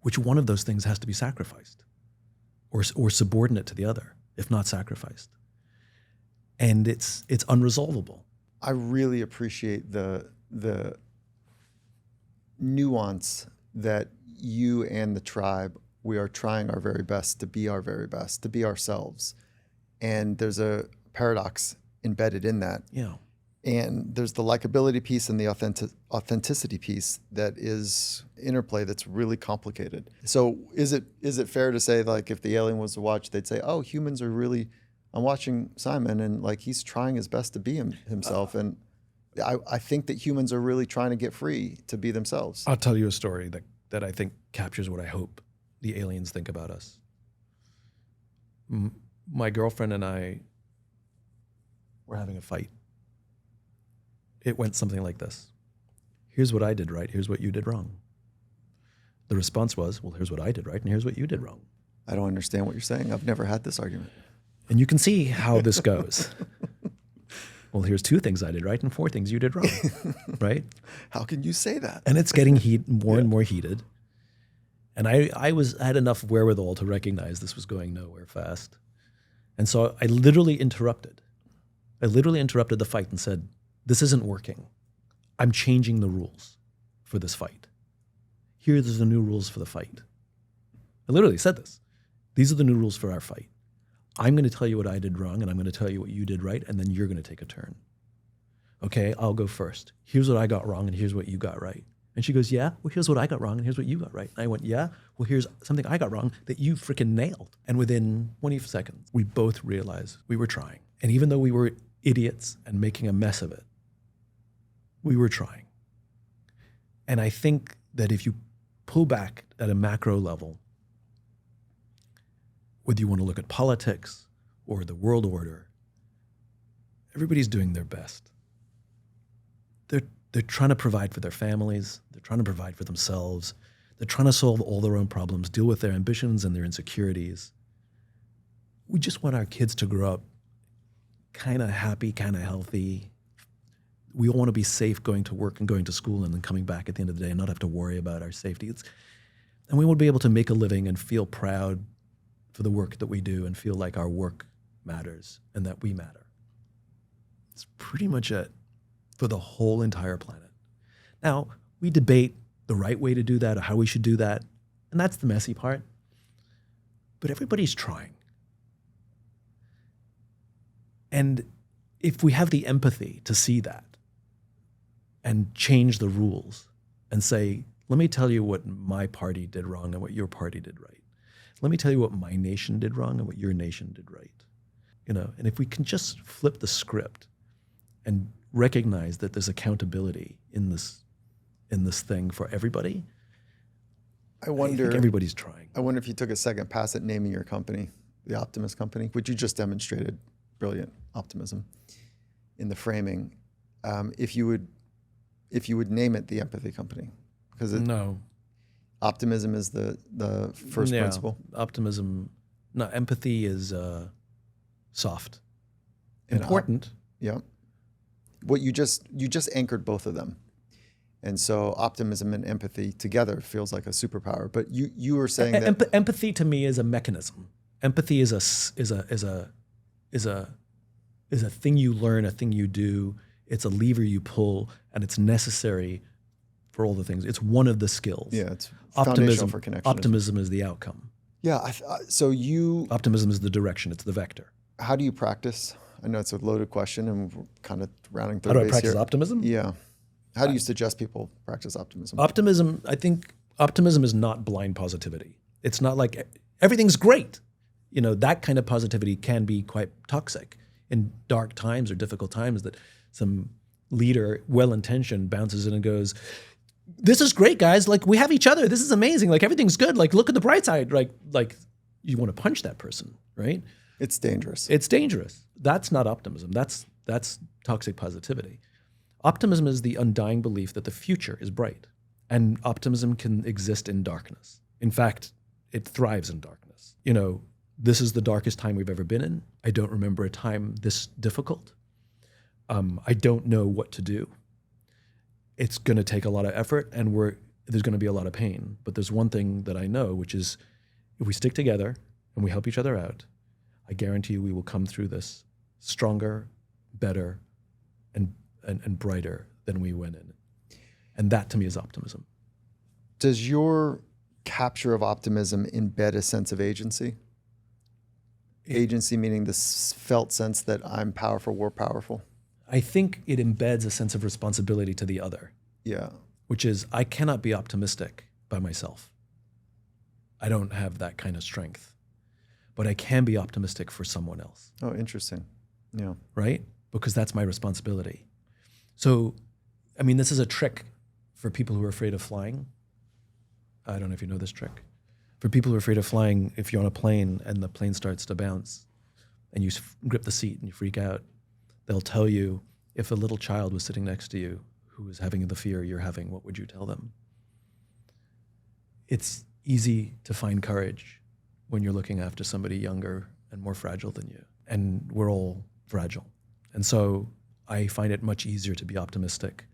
which one of those things has to be sacrificed or subordinate to the other, if not sacrificed. And it's unresolvable. I really appreciate the nuance that you and the tribe, we are trying our very best to be our very best, to be ourselves. And there's a paradox embedded in that. Yeah. And there's the likability piece and the authenticity piece that is interplay that's really complicated. So is it fair to say, like, if the alien was to watch, they'd say, oh, humans are really, I'm watching Simon and like he's trying his best to be himself. And I think that humans are really trying to get free to be themselves. I'll tell you a story that I think captures what I hope the aliens think about us. My girlfriend and I were having a fight. It went something like this. Here's what I did right, here's what you did wrong. The response was, well, here's what I did right, and here's what you did wrong. I don't understand what you're saying. I've never had this argument. And you can see how this goes. Well, here's 2 things I did right and 4 things you did wrong, right? How can you say that? And it's getting more and more heated. And I had enough wherewithal to recognize this was going nowhere fast. And so I literally interrupted. The fight and said, this isn't working. I'm changing the rules for this fight. Here's the new rules for the fight. I literally said this. These are the new rules for our fight. I'm going to tell you what I did wrong, and I'm going to tell you what you did right, and then you're going to take a turn. Okay, I'll go first. Here's what I got wrong, and here's what you got right. And she goes, yeah, well, here's what I got wrong, and here's what you got right. And I went, yeah, well, here's something I got wrong that you freaking nailed. And within 20 seconds, we both realized we were trying. And even though we were idiots and making a mess of it, we were trying. And I think that if you pull back at a macro level, whether you want to look at politics or the world order, everybody's doing their best. They're trying to provide for their families. They're trying to provide for themselves. They're trying to solve all their own problems, deal with their ambitions and their insecurities. We just want our kids to grow up kind of happy, kind of healthy. We all want to be safe going to work and going to school and then coming back at the end of the day and not have to worry about our safety. And we want to be able to make a living and feel proud for the work that we do and feel like our work matters and that we matter. It's pretty much it for the whole entire planet. Now, we debate the right way to do that or how we should do that, and that's the messy part. But everybody's trying. And if we have the empathy to see that and change the rules and say, let me tell you what my party did wrong and what your party did right. Let me tell you what my nation did wrong and what your nation did right. And if we can just flip the script and recognize that there's accountability in this thing for everybody, I think everybody's trying. I wonder if you took a second pass at naming your company, the Optimist Company, which you just demonstrated brilliant optimism in the framing. If you would name it the Empathy Company, because no, optimism is the first principle. Optimism, no, empathy is soft, important. Yeah. What you just anchored both of them. And so optimism and empathy together feels like a superpower. But you were saying that empathy to me is a mechanism. Empathy is a thing you learn, a thing you do. It's a lever you pull, and it's necessary for all the things. It's one of the skills. Yeah, it's foundational for connection. Optimism is the outcome. Yeah. Optimism is the direction. It's the vector. How do you practice? I know it's a loaded question, and we're kind of rounding third base here. How do I practice optimism? Yeah. How do you suggest people practice optimism? Optimism, I think optimism is not blind positivity. It's not like everything's great. That kind of positivity can be quite toxic in dark times or difficult times, that some leader, well-intentioned, bounces in and goes, this is great, guys. Like, we have each other. This is amazing. Like, everything's good. Like, look at the bright side. Like you want to punch that person, right? It's dangerous. It's dangerous. That's not optimism. That's toxic positivity. Optimism is the undying belief that the future is bright, and optimism can exist in darkness. In fact, it thrives in darkness. This is the darkest time we've ever been in. I don't remember a time this difficult. I don't know what to do. It's going to take a lot of effort, and there's going to be a lot of pain. But there's one thing that I know, which is if we stick together and we help each other out, I guarantee you we will come through this stronger, better, and brighter than we went in. And that to me is optimism. Does your capture of optimism embed a sense of agency? Agency meaning this felt sense that I'm powerful, we're powerful? I think it embeds a sense of responsibility to the other. Yeah. Which is, I cannot be optimistic by myself. I don't have that kind of strength. But I can be optimistic for someone else. Oh, interesting. Yeah. Right? Because that's my responsibility. So, this is a trick for people who are afraid of flying. I don't know if you know this trick. For people who are afraid of flying, if you're on a plane and the plane starts to bounce and you grip the seat and you freak out, they'll tell you, if a little child was sitting next to you who is having the fear you're having, what would you tell them? It's easy to find courage when you're looking after somebody younger and more fragile than you. And we're all fragile. And so I find it much easier to be optimistic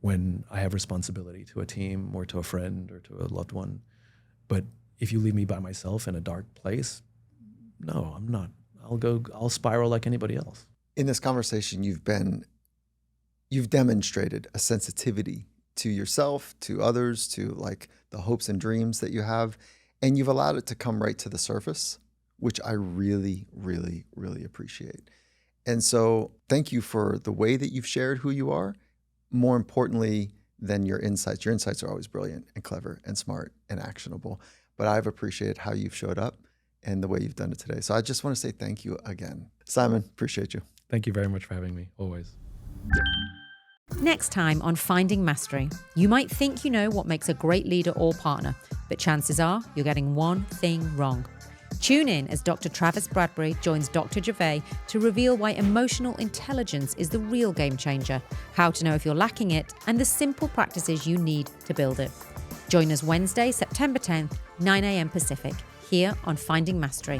when I have responsibility to a team or to a friend or to a loved one. But if you leave me by myself in a dark place, no, I'm not. I'll spiral like anybody else. In this conversation, you've demonstrated a sensitivity to yourself, to others, to like the hopes and dreams that you have, and you've allowed it to come right to the surface, which I really, really, really appreciate. And so thank you for the way that you've shared who you are. More importantly than your insights. Your insights are always brilliant and clever and smart and actionable. But I've appreciated how you've showed up and the way you've done it today. So I just want to say thank you again. Simon, appreciate you. Thank you very much for having me, always. Next time on Finding Mastery, you might think you know what makes a great leader or partner, but chances are you're getting one thing wrong. Tune in as Dr. Travis Bradbury joins Dr. Gervais to reveal why emotional intelligence is the real game changer, how to know if you're lacking it, and the simple practices you need to build it. Join us Wednesday, September 10th, 9 a.m. Pacific, here on Finding Mastery.